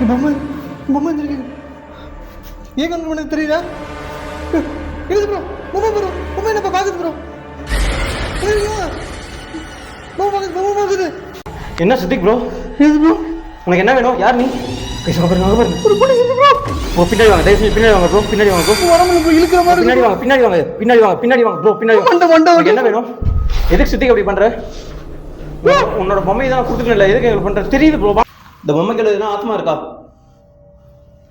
பொம்மை பொம்மை இருக்குது. ஏன் கண்ட்ரோல் பண்ணது தெரியல. இது ப்ரோ பொம்மை ப்ரோ பொம்மை என்னப்பா பார்க்குது ப்ரோ. பொம்மை பார்க்குது. என்ன சித்திக் ப்ரோ? இது ப்ரோ உனக்கு என்ன வேணும்? யார் நீ? பேசுங்க பாருங்க. ஒரு பொண்ணு இருக்கு ப்ரோ. ஓ பின்னாடி வாங்க, தயவு செஞ்சு பின்னாடி வாங்க ப்ரோ. பின்னாடி வாங்க ப்ரோ. வரம்பு ப்ரோ இழுக்கிற மாதிரி. பின்னாடி வாங்க, பின்னாடி வாங்க, பின்னாடி வாங்க, பின்னாடி வாங்க ப்ரோ. பின்னாடி மண்டை உனக்கு என்ன வேணும்? எதுக்கு சித்திக் அப்படி பண்ற? உன்னோட பொம்மையை தான் கொடுத்துக்கல, எதுக்கு எங்களுக்கு பண்ற? தெரியுது ப்ரோ. இந்த பொம்மைகள் எதுனா ஆத்மா இருக்கா?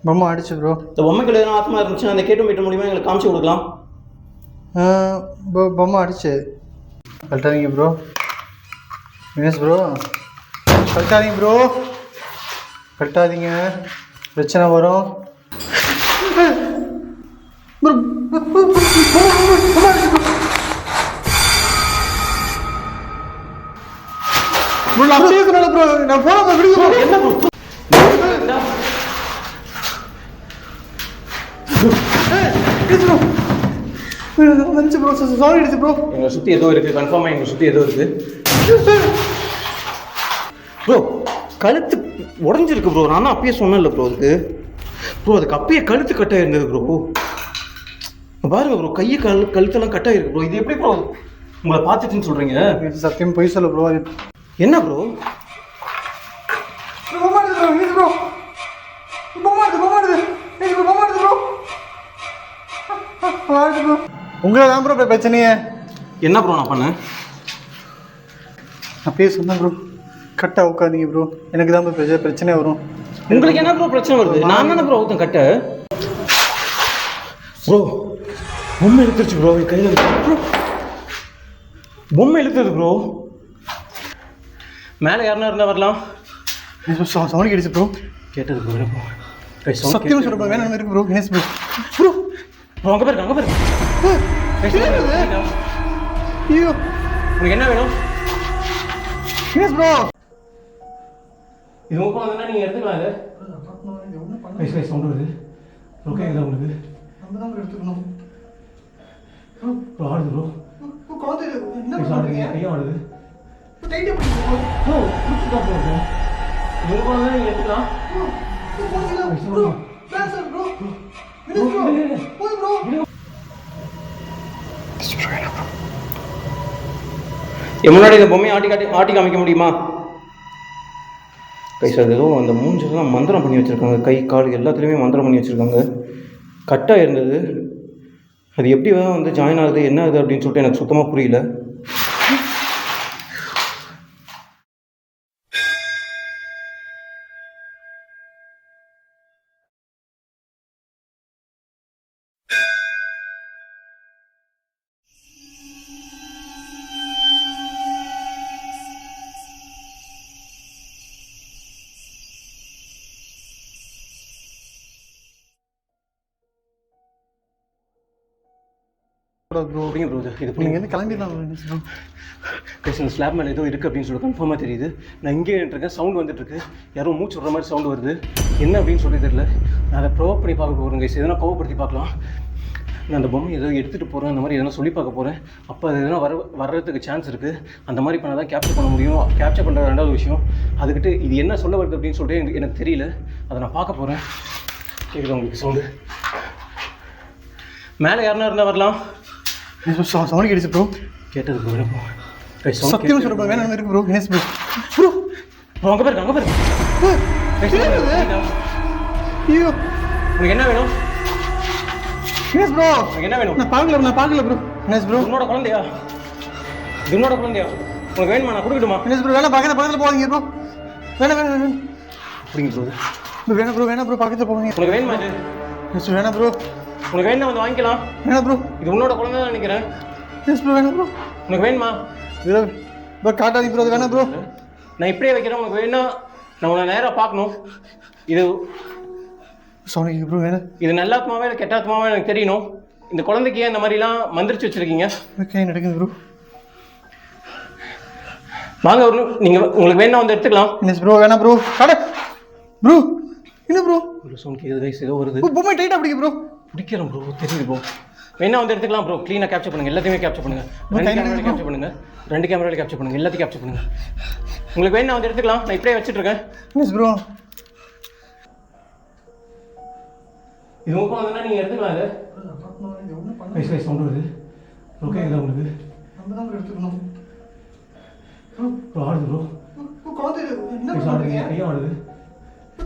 பொம்மை அடிச்சு ப்ரோ. இந்த பொம்மைகள் எதுனா ஆத்மா இருந்துச்சுன்னா அந்த கேட்டு மீட்ட மூலியமா எங்களுக்கு காமிச்சு கொடுக்கலாம். பொம்மை அடிச்சு கழட்டாதீங்க ப்ரோ. வினேஷ் ப்ரோ கழட்டாதீங்க ப்ரோ, கழட்டாதீங்க, பிரச்சனை வரும் ப்ரோ. நான் பேசுறேன் ப்ரோ, நான் போன விடுங்க. என்ன ப்ரோ? வந்துச்சு ப்ரோ, சாரி அடிச்சு ப்ரோ. எங்களை சுற்றி ஏதோ இருக்குது, கன்ஃபார்மாக எங்களை சுற்றி ஏதோ இருக்குது ப்ரோ. கழுத்து உடஞ்சிருக்கு ப்ரோ. நான் அப்பயே சொன்னேன்ல ப்ரோ அதுக்கு. ப்ரோ அதுக்கு அப்பயே கழுத்து கட்டாக இருந்தது ப்ரோ. பாருங்க ப்ரோ, கையை கழுத்தெல்லாம் கட்டாக இருக்கு ப்ரோ. இது எப்படி ப்ரோ உங்களை பார்த்துட்டுன்னு சொல்கிறீங்க? சத்தியம் பொய் சொல்ல ப்ரோ. என்ன ப்ரோ? உங்களை தான் ப்ரோ பிரச்சனையே. என்ன ப்ரோ நான் பண்ணேன்? அப்பயே சொன்னேன் ப்ரோ, கரெக்டாக உட்காந்தீங்க ப்ரோ. எனக்கு தான் ப்ரோ பிரச்சனை வரும். உங்களுக்கு என்ன ப்ரோ பிரச்சனை வருது? நான் தானே ப்ரோ ஊத்தம் கட்ட. ப்ரோ பொம்மை இழுத்துருச்சு ப்ரோ. கையில் ப்ரோ பொம்மை இழுத்துது ப்ரோ. மேலே யாருன்னா இருந்தால் வரலாம். சவுண்ட் கிடைச்சு ப்ரோ. கேட்டது ப்ரோ. சத்தியம் சொல்ல ப்ரோ, வேணும் இருக்கு bro. Vinesh bro bro bro அங்கே பாருங்க, அங்கே பாருங்க. ஐயோ உங்களுக்கு என்ன வேணும்? வினேஷ் ப்ரோ இது ஓப்பன் வந்தா நீங்கள் எடுத்துக்கலாம். இது சவுண்ட் வருது. ஓகே இதான் உங்களுக்கு நம்ம தான் எடுத்துக்கணும். ப்ரோ ஆடுது ப்ரோ. என்ன பண்ணுறீங்க? கையும் ஆடுது. டைட்டாக பிடிக்கும் ப்ரோ. பிடிச்சிட்டா ப்ரோ. இது ஓப்பன் வந்தா நீங்கள் எடுத்துக்கலாம். முன்னாடி இந்த பொம்மையை ஆட்டி காமிக்க முடியுமா? கை சார் ஏதோ அந்த மூஞ்செல்லாம் மந்திரம் பண்ணி வச்சுருக்காங்க. கை கால் எல்லாத்துலேயுமே மந்திரம் பண்ணி வச்சுருக்காங்க. கட்டாக இருந்தது. அது எப்படி வந்து ஜாயின் ஆகுது என்ன ஆகுது அப்படின்னு சொல்லிட்டு எனக்கு சுத்தமாக புரியல. ப்ரோ இது நீங்கள் வந்து கிளம்பிடலாம் ப்ரோ. பேசுங்க. ஸ்லாப் மேலே ஏதோ இருக்குது அப்படின்னு சொல்லி கன்ஃபார்மாக தெரியுது. நான் இங்கே இருக்கேன், சவுண்ட் வந்துட்டுருக்கு. யாரோ மூச்சு விட்ற மாதிரி சவுண்டு வருது. என்ன அப்படின்னு சொல்லி தெரியல. நான் அதை ப்ரோவ் பண்ணி பார்க்க போகிறேன் கைஸ். எதனா கோவப்படுத்தி பார்க்கலாம். நான் அந்த பொம்மை ஏதோ எடுத்துகிட்டு போகிறேன், அந்த மாதிரி எதனா சொல்லி பார்க்க போகிறேன். அப்போ அது எதனா வர்றதுக்கு சான்ஸ் இருக்குது. அந்த மாதிரி பண்ணால் தான் கேப்சர் பண்ண முடியும். கேப்சர் பண்ணுற ரெண்டாவது விஷயம் அதுக்கிட்ட இது என்ன சொல்ல வருது அப்படின்னு சொல்லிட்டு எனக்கு தெரியல. அதை நான் பார்க்க போகிறேன். கேட்குது உங்களுக்கு சவுண்டு? மேலே யாருன்னா இருந்தால் வரலாம். சவுண்ட் கிடைச்சு ப்ரோ. கேட்டது ப்ரோ. சத்தியம் சொல்ல ப்ரோ, வேணும் இருக்கு ப்ரோ. வினேஷ் ப்ரோ ப்ரோ அங்கே பாருங்க, அங்கே பாருங்க. ஐயோ உங்களுக்கு என்ன வேணும்? வினேஷ் ப்ரோ உங்களுக்கு என்ன வேணும்? நான் பார்க்கல ப்ரோ. வினேஷ் ப்ரோ உன்னோட குழந்தையா? உன்னோட குழந்தையா? உனக்கு வேணுமா? நான் கொடுக்கட்டுமா? வினேஷ் ப்ரோ வேணாம், பக்கத்தில் போகாதீங்க ப்ரோ. வேணாம் அப்படிங்க ப்ரோ. வேணாம் ப்ரோ பக்கத்தில் போகாதீங்க. உனக்கு வேணுமா இது? வினேஷ் வேணாம் ப்ரோ. உனக்கு வேணா வந்து வாங்கிக்கலாம். வேணாம் ப்ரோ. இது உன்னோட குழந்தை தான் நினைக்கிறேன். வினேஷ் ப்ரோ வேணாம் ப்ரோ. உனக்கு வேணுமா? ப்ரோ காட்டாதீங்க ப்ரோ. அது வேணாம் ப்ரோ. நான் இப்படியே வைக்கிறேன். உனக்கு வேணா நான் உன்னை நேராக பார்க்கணும். இது சாரி ப்ரோ வேணாம். இது நல்லாத்மாவே இல்லை கெட்டாத்மாவே எனக்கு தெரியணும். இந்த குழந்தைக்கு ஏன் இந்த மாதிரிலாம் மந்திரிச்சு வச்சுருக்கீங்க? கை நடக்குது ப்ரோ. வாங்க ஒரு நீங்கள் உங்களுக்கு வேணா வந்து எடுத்துக்கலாம். வினேஷ் ப்ரோ வேணாம் ப்ரோ. ப்ரோ என்ன ப்ரோ? ஒரு சவுண்ட் கேட்குது கைஸ், ஏதோ வருது. பொம்மை டைட்டாக பிடிக்க ப்ரோ. பிடிக்கிறேன் ப்ரோ, தெரியுது ப்ரோ. வேணா வந்து எடுத்துக்கலாம் ப்ரோ. க்ளீனாக கேப்சர் பண்ணுங்கள், எல்லாத்தையுமே கேப்சர் பண்ணுங்கள். 2 கேமராவில் கேப்சர் பண்ணுங்கள், 2 கேமராவில் கேப்சர் பண்ணுங்கள், எல்லாத்தையும் கேப்சர் பண்ணுங்கள். உங்களுக்கு வேணா வந்து எடுத்துக்கலாம். நான் இப்படியே வச்சுட்டு இருக்கேன். வினேஷ் ப்ரோ இது உங்க குழந்தைன்னா நீங்கள் எடுத்துக்கலாம் இது வயசு வயசு சவுண்ட் வருது ஓகே இல்லை உங்களுக்கு நம்ம தான் எடுத்துக்கணும் ப்ரோ ஆடுது ப்ரோ குழந்தை என்ன வயசு ஆடுது கையும் ஆடுது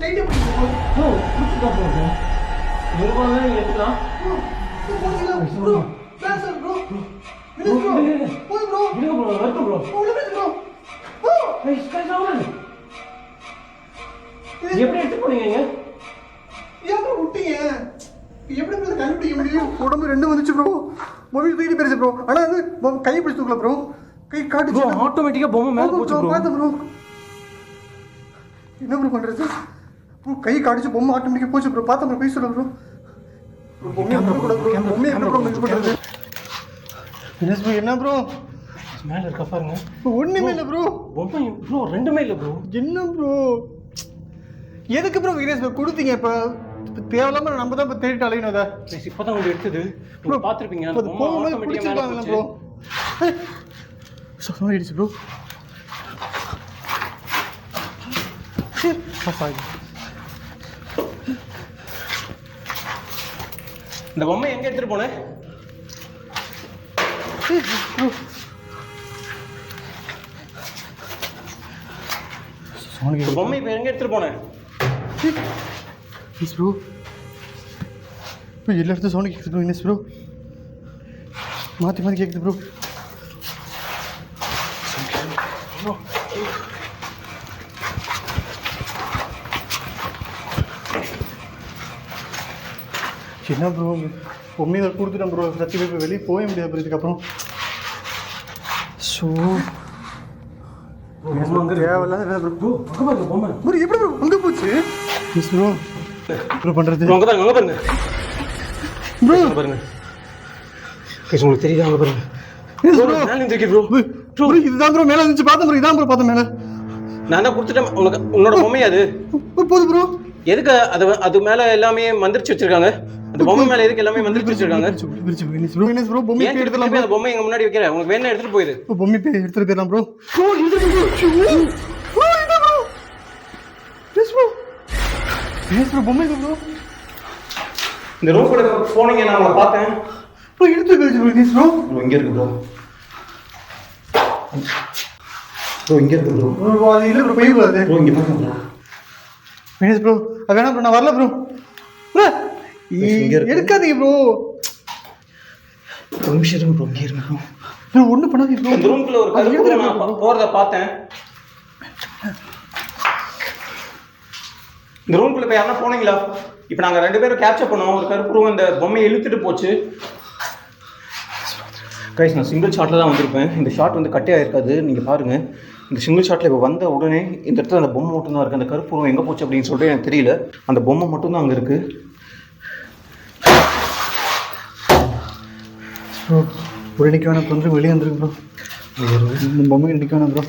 டைட்டாக பிடிக்கும் ப்ரோ பிடிச்சிதான் ப்ரோ இது உங்க குழந்தை நீங்கள் எடுத்துக்கலாம் ப்ரோ பேசர் ப்ரோ போய் ப்ரோ இருங்க ப்ரோ வரட்டும் ப்ரோ ப்ரோ எப்படி எடுத்து போனீங்க ஏன் ப்ரோ விட்டீங்க எப்படி ப்ரோ கண்டுபிடிக்க முடியும் உடம்பு ரெண்டும் வந்துச்சு ப்ரோ மொபைல் தூக்கி பெருசு ப்ரோ ஆனால் வந்து கை பிடிச்சி தூக்கல ப்ரோ கை காட்டு ப்ரோ ஆட்டோமேட்டிக்காக பொம்மை மேலே போச்சு ப்ரோ பார்த்தேன் ப்ரோ என்ன ப்ரோ பண்ணுறது ப்ரோ கை காடிச்சு பொம்மை ஆட்டோமேட்டிக்காக போச்சு ப்ரோ பார்த்தேன் ப்ரோ போய் சொல்ல ப்ரோ பொம்மையை கூட ப்ரோ பொம்மையை என்ன ப்ரோ மிஸ் பண்ணுறது என்ன ப்ரோ மேலே இருக்கா பாருங்க ஒன்றுமே இல்லை ப்ரோ பொம்மை ப்ரோ ரெண்டுமே இல்லை ப்ரோ என்ன ப்ரோ எதுக்கு ப்ரோ விக்னேஷ் ப்ரோ கொடுத்தீங்க இப்போ தேவையில்லாம நம்ம தான் இப்போ தேடிட்டு அலையணும் அதை இப்போ தான் உங்களுக்கு எடுத்தது ப்ரோ பார்த்துருப்பீங்க அந்த பொம்மை போகும்போது ஆட்டோமேட்டிக்காக மேலே பிடிச்சிருக்காங்களா போச்சு ப்ரோ சோரி அடிச்சு ப்ரோ இந்த பொம்மை எங்கே எடுத்துகிட்டு போனேன் இந்த பொம்மை இப்போ எங்கே எடுத்துகிட்டு போனேன் ப்ளீஸ் ப்ரோ இப்போ எல்லா இடத்துல சவுண்ட் கேட்குது ப்ரோ இனஸ் ப்ரோ மாற்றி மாற்றி கேட்குது ப்ரோ என்ன ப்ரோ பொம்மையை கொடுத்துட்டேன் ப்ரோ சத்தியமாக இப்போ வெளியே போக முடியாது ப்ரோ இதுக்கப்புறம் ஸோ தேவையில்லாத ப்ரோ பொம்மை ப்ரோ எப்படி ப்ரோ அங்கே போச்சு மிஸ் ப்ரோ ப்ரோ பண்ணுறது அங்கே பாருங்க அங்கே பாருங்க ப்ரோ பாருங்க உங்களுக்கு தெரியுதா அங்கே பாருங்க மேலே இருந்துருக்கு ப்ரோ ப்ரோ இதுதான் ப்ரோ மேலே இருந்துச்சு பார்த்தேன் ப்ரோ இதான் ப்ரோ பார்த்தேன் மேலே நான் தான் கொடுத்துட்டேன் உனக்கு உன்னோட பொம்மை அது போதும் ப்ரோ எதுக்கு அது மேலே எல்லாமே மந்திரிச்சு வச்சிருக்காங்க அந்த பொம்மை மேலே எதுக்கு எல்லாமே மந்திரிச்சு வச்சிருக்காங்க ப்ரோ பொம்மை ஏன் எடுத்துட்டு அந்த பொம்மை எங்க முன்னாடி வைக்கிறேன் உனக்கு வேணா எடுத்துட்டு போயிரு பொம்மை எடுத்துட்டு போயிடலாம் ப்ரோ பொம்மை ப்ரோ இந்த ரூம் கூட போனீங்க நான் உங்களை பார்த்தேன் ப்ரோ எடுத்து போயிடுச்சு ப்ரோ இங்கே இருக்கு ப்ரோ இங்கே இருக்கு ப்ரோ அது இல்லை ப்ரோ போய் கூடாது ப்ரோ இங்கே பாருங்க ப்ரோ வினேஷ் ப்ரோ அது வேணாம் ப்ரோ நான் வரல ப்ரோ எடுக்காதீங்க ப்ரோ ஒரு நிமிஷம் இருங்க ப்ரோ இங்கே இருங்க ப்ரோ ஒன்றும் பண்ணாதீங்க ப்ரோ இந்த ரூம்குள்ள ஒரு கருப்பு நான் போகிறத பார்த்தேன் இந்த ரூம்குள்ள போய் யாரா போனீங்களா இப்போ நாங்கள் 2 பேரும் கேப்சர் பண்ணுவோம் ஒரு கருப்பு ரூம் அந்த பொம்மையை இழுத்துட்டு போச்சு கைஸ் நான் சிங்கிள் ஷாட்டில் தான் வந்திருப்பேன் இந்த ஷாட் வந்து கட்டே ஆயிருக்காது நீங்கள் பாருங்கள் இந்த சிங்கிள் ஷாட்டில் இப்போ வந்த உடனே இந்த இடத்துல அந்த பொம்மை மட்டும் தான் இருக்குது அந்த கருப்பு ரூம் எங்கே போச்சு அப்படின்னு சொல்லிட்டு எனக்கு தெரியல அந்த பொம்மை மட்டும் தான் அங்கே இருக்குது ப்ரோ ஒரு இன்னைக்கு வேணாம் கொஞ்சம் வெளியே வந்துருக்கு ப்ரோ இந்த பொம்மை இன்னைக்கு வேணாம் ப்ரோ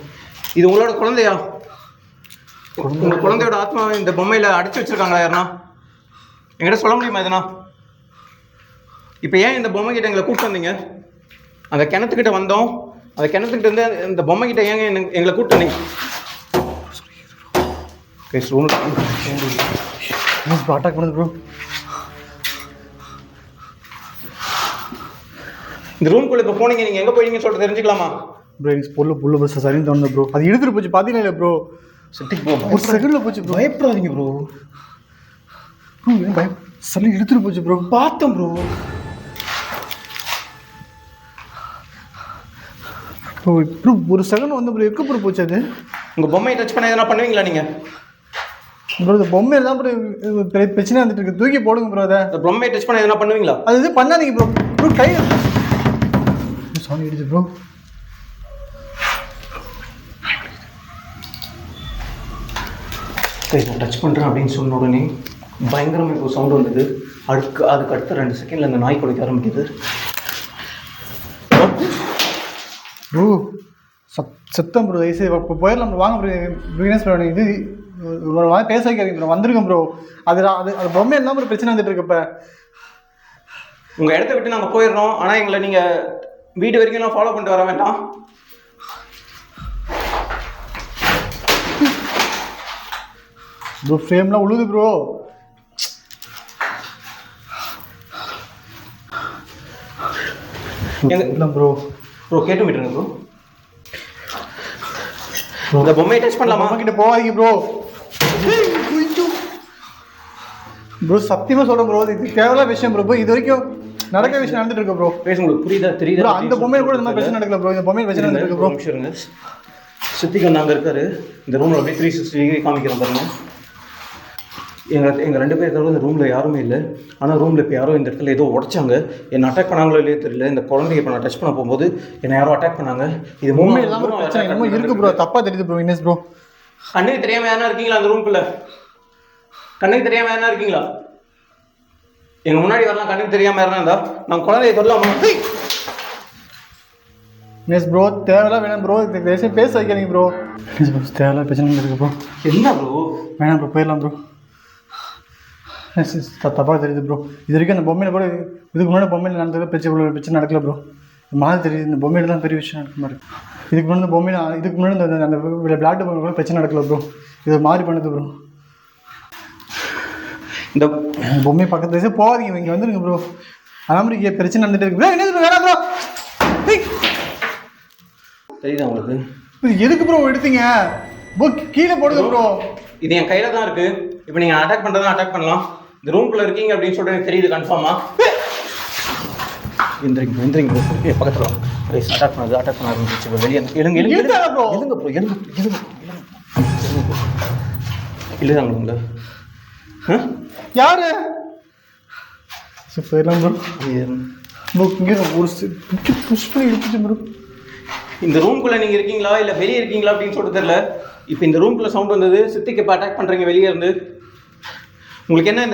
இது உங்களோட குழந்தையா உங்கள் குழந்தையோட ஆத்மாவை இந்த பொம்மையில் அடைச்சி வச்சுருக்காங்களா யாருன்னா என்கிட்ட சொல்ல முடியுமா எதுனா இப்போ ஏன் இந்த பொம்மை கிட்ட எங்களை கூப்பிட்டு வந்தீங்க அந்த கிணத்துக்கிட்ட வந்தோம் அந்த கிணத்துக்கிட்ட இருந்து இந்த பொம்மை கிட்ட ஏங்க எங்களை கூப்பிட்டு வந்தீங்க அட்டாக் பண்ணுது ப்ரோ இந்த ரூம்குள்ளே இப்போ போனீங்க நீங்கள் எங்கே போயிட்டீங்கன்னு சொல்லிட்டு தெரிஞ்சுக்கலாமா ப்ரோ எனக்கு பொருள் புல்லு பஸ் சரின்னு தோணுது ப்ரோ அது எடுத்துட்டு போச்சு பார்த்தீங்களா ப்ரோ செட்டிக்கு போ ஒரு செகண்டில் போச்சு ப்ரோ பயப்படாதீங்க ப்ரோ ப்ரோ ஏன் பயம் சரி எடுத்துட்டு போச்சு ப்ரோ பார்த்தேன் ப்ரோ ப்ரோ ப்ரோ ஒரு செகண்ட் வந்து ப்ரோ எங்கே ப்ரோ போச்சு அது உங்கள் பொம்மையை டச் பண்ண எதனா பண்ணுவீங்களா நீங்கள் ப்ரோ இந்த பொம்மையில் தான் ப்ரோ பிரச்சனை வந்துட்டு இருக்கு தூக்கி போடுங்க ப்ரோ அதை இந்த பொம்மையை டச் பண்ண எதனா பண்ணுவீங்களா அது இது பண்ணாதீங்க ப்ரோ ப்ரோ கை சாரி அடிச்சு ப்ரோ நான் டச் பண்ணுறேன் அப்படின்னு சொன்ன உடனே பயங்கரமாக இப்போ சவுண்ட் வந்தது அதுக்கு அடுத்த 2 செகண்டில் அந்த நாய் குலைக்க ஆரம்பிக்குது ப்ரோ சத்தம் ப்ரோ தயவுசெய்து இப்போ போயிடலாம் வாங்க ப்ரோ பிகினஸ் ப்ரோ இது ஒரு வாரம் பேச வைக்காதீங்க ப்ரோ வந்திருக்கேன் ப்ரோ அது பொம்மை எல்லாம் ப்ரோ பிரச்சனை வந்துட்டு இருக்கு இப்போ உங்கள் இடத்த விட்டு நாங்கள் போயிடுறோம் ஆனால் எங்களை நீங்கள் வீடு வரைக்கும் நான் ஃபாலோ பண்ணிட்டு வர வேண்டாம் ப்ரோ ஃப்ரேம்லாம் உழுது ப்ரோ எங்க ப்ரோ ப்ரோ கேட்டு விட்டுருங்க ப்ரோ. இந்த பொம்மையை டச் பண்ணலாமா? அம்மா கிட்ட போகாதீங்க ப்ரோ. ப்ரோ சத்தியமாக சொல்கிறேன் ப்ரோ, இது தேவையில்லாத விஷயம் ப்ரோ. இது வரைக்கும் நடக்கிற விஷயம் நடந்துட்டு இருக்கு ப்ரோ. பேசுங்க ப்ரோ, புரியுதா தெரியுதா? ப்ரோ அந்த பொம்மையில் கூட இந்த மாதிரி பிரச்சனை நடக்கல ப்ரோ. இந்த பொம்மையில் பிரச்சனை நடந்துருக்கு ப்ரோ. நிமிஷம் இருங்க. சித்திகன் அங்கே இருக்காரு. இந்த ரூமில் அப்படியே 360 டிகிரி காமிக்கிறேன் பாருங்க. எங்கள் 2 பேர் தவிர இந்த ரூமில் யாருமே இல்லை. ஆனால் ரூமில் இப்போ யாரோ இந்த இடத்துல ஏதோ உடைச்சாங்க. என்னை அட்டாக் பண்ணாங்களோ இல்லையே தெரியல. இந்த குழந்தைய இப்போ நான் டச் பண்ண போகும்போது என்னை யாரோ அட்டாக் பண்ணாங்க. இது பொம்மை இல்லாமல் பிரச்சனை என்னமோ இருக்கு ப்ரோ. தப்பாக தெரியுது ப்ரோ. இனேஷ் ப்ரோ கண்ணுக்கு தெரியாமல் யாரா இருக்கீங்களா அந்த ரூம்குள்ள? கண்ணுக்கு தெரியாமல் யாரா இருக்கீங்களா? எங்கள் முன்னாடி வரலாம். கண்ணுக்கு தெரியாமல் யாரா இருந்தா நான் குழந்தைய சொல்லலாமா? இனேஷ் ப்ரோ தேவையில்லாம் வேணாம் ப்ரோ. இது பேச வைக்காதீங்க ப்ரோ. இனேஷ் ப்ரோ தேவையில்லாம் பிரச்சனை இருக்கு ப்ரோ. என்ன ப்ரோ? வேணாம் ப்ரோ, போயிடலாம் ப்ரோ. தப்பாக தெரியுது ப்ரோ. இது வரைக்கும் அந்த பொம்மையில் கூட இதுக்கு முன்னாடி பொம்மையில் நடந்தது பிரச்சனை நடக்கல ப்ரோ. மாதிரி தெரியுது இந்த பொம்மையில் தான் பெரிய விஷயம் நடக்க மாதிரி. இதுக்கு முன்னாடி இந்த பொம்மையில் இதுக்கு முன்னாடி அந்த பிளாட் பொம்மை கூட பிரச்சனை நடக்கல ப்ரோ. இது மாறி பண்ணுது ப்ரோ. இந்த பொம்மை பக்கத்து வயசே போகாதீங்க, இங்கே வந்துருங்க ப்ரோ. அமெரிக்கா பிரச்சனை நடந்துட்டு இருக்கு ப்ரோ. என்ன வேணாம் ப்ரோ. தெரியுதா உங்களுக்கு? எதுக்கு ப்ரோ எடுத்தீங்க ப்ரோ? கீழே போடுங்க ப்ரோ. இது என் கையில் தான் இருக்குது. இப்போ நீங்கள் அட்டாக் பண்ணுறதா அட்டாக் பண்ணலாம். இந்த ரூம்குள்ளே இருக்கீங்க அப்படின்னு சொல்லிட்டு எனக்கு தெரியுது கன்ஃபார்மா. எந்திரிங்க ப்ரோ. பக்கத்தில் அட்டாக் பண்ண ஆரம்பிச்சு. இப்போ வெளியே எழுங்க ப்ரோ. இல்லைதாங்க உங்களை யாரு போயிடலாம் ப்ரோ. ப்ரோ இங்கே ஒரு புஷ் பண்ணி எடுத்துச்சு ப்ரோ. இந்த ரூம்குள்ளே நீங்கள் இருக்கீங்களா இல்லை வெளியே இருக்கீங்களா அப்படின்னு சொல்லிட்டு தெரியல. இப்போ இந்த ரூம்குள்ளே சவுண்ட் வந்தது. சித்திக்கு இப்போ அட்டாக் பண்ணுறீங்க வெளியே இருந்து. உங்களுக்கு என்ன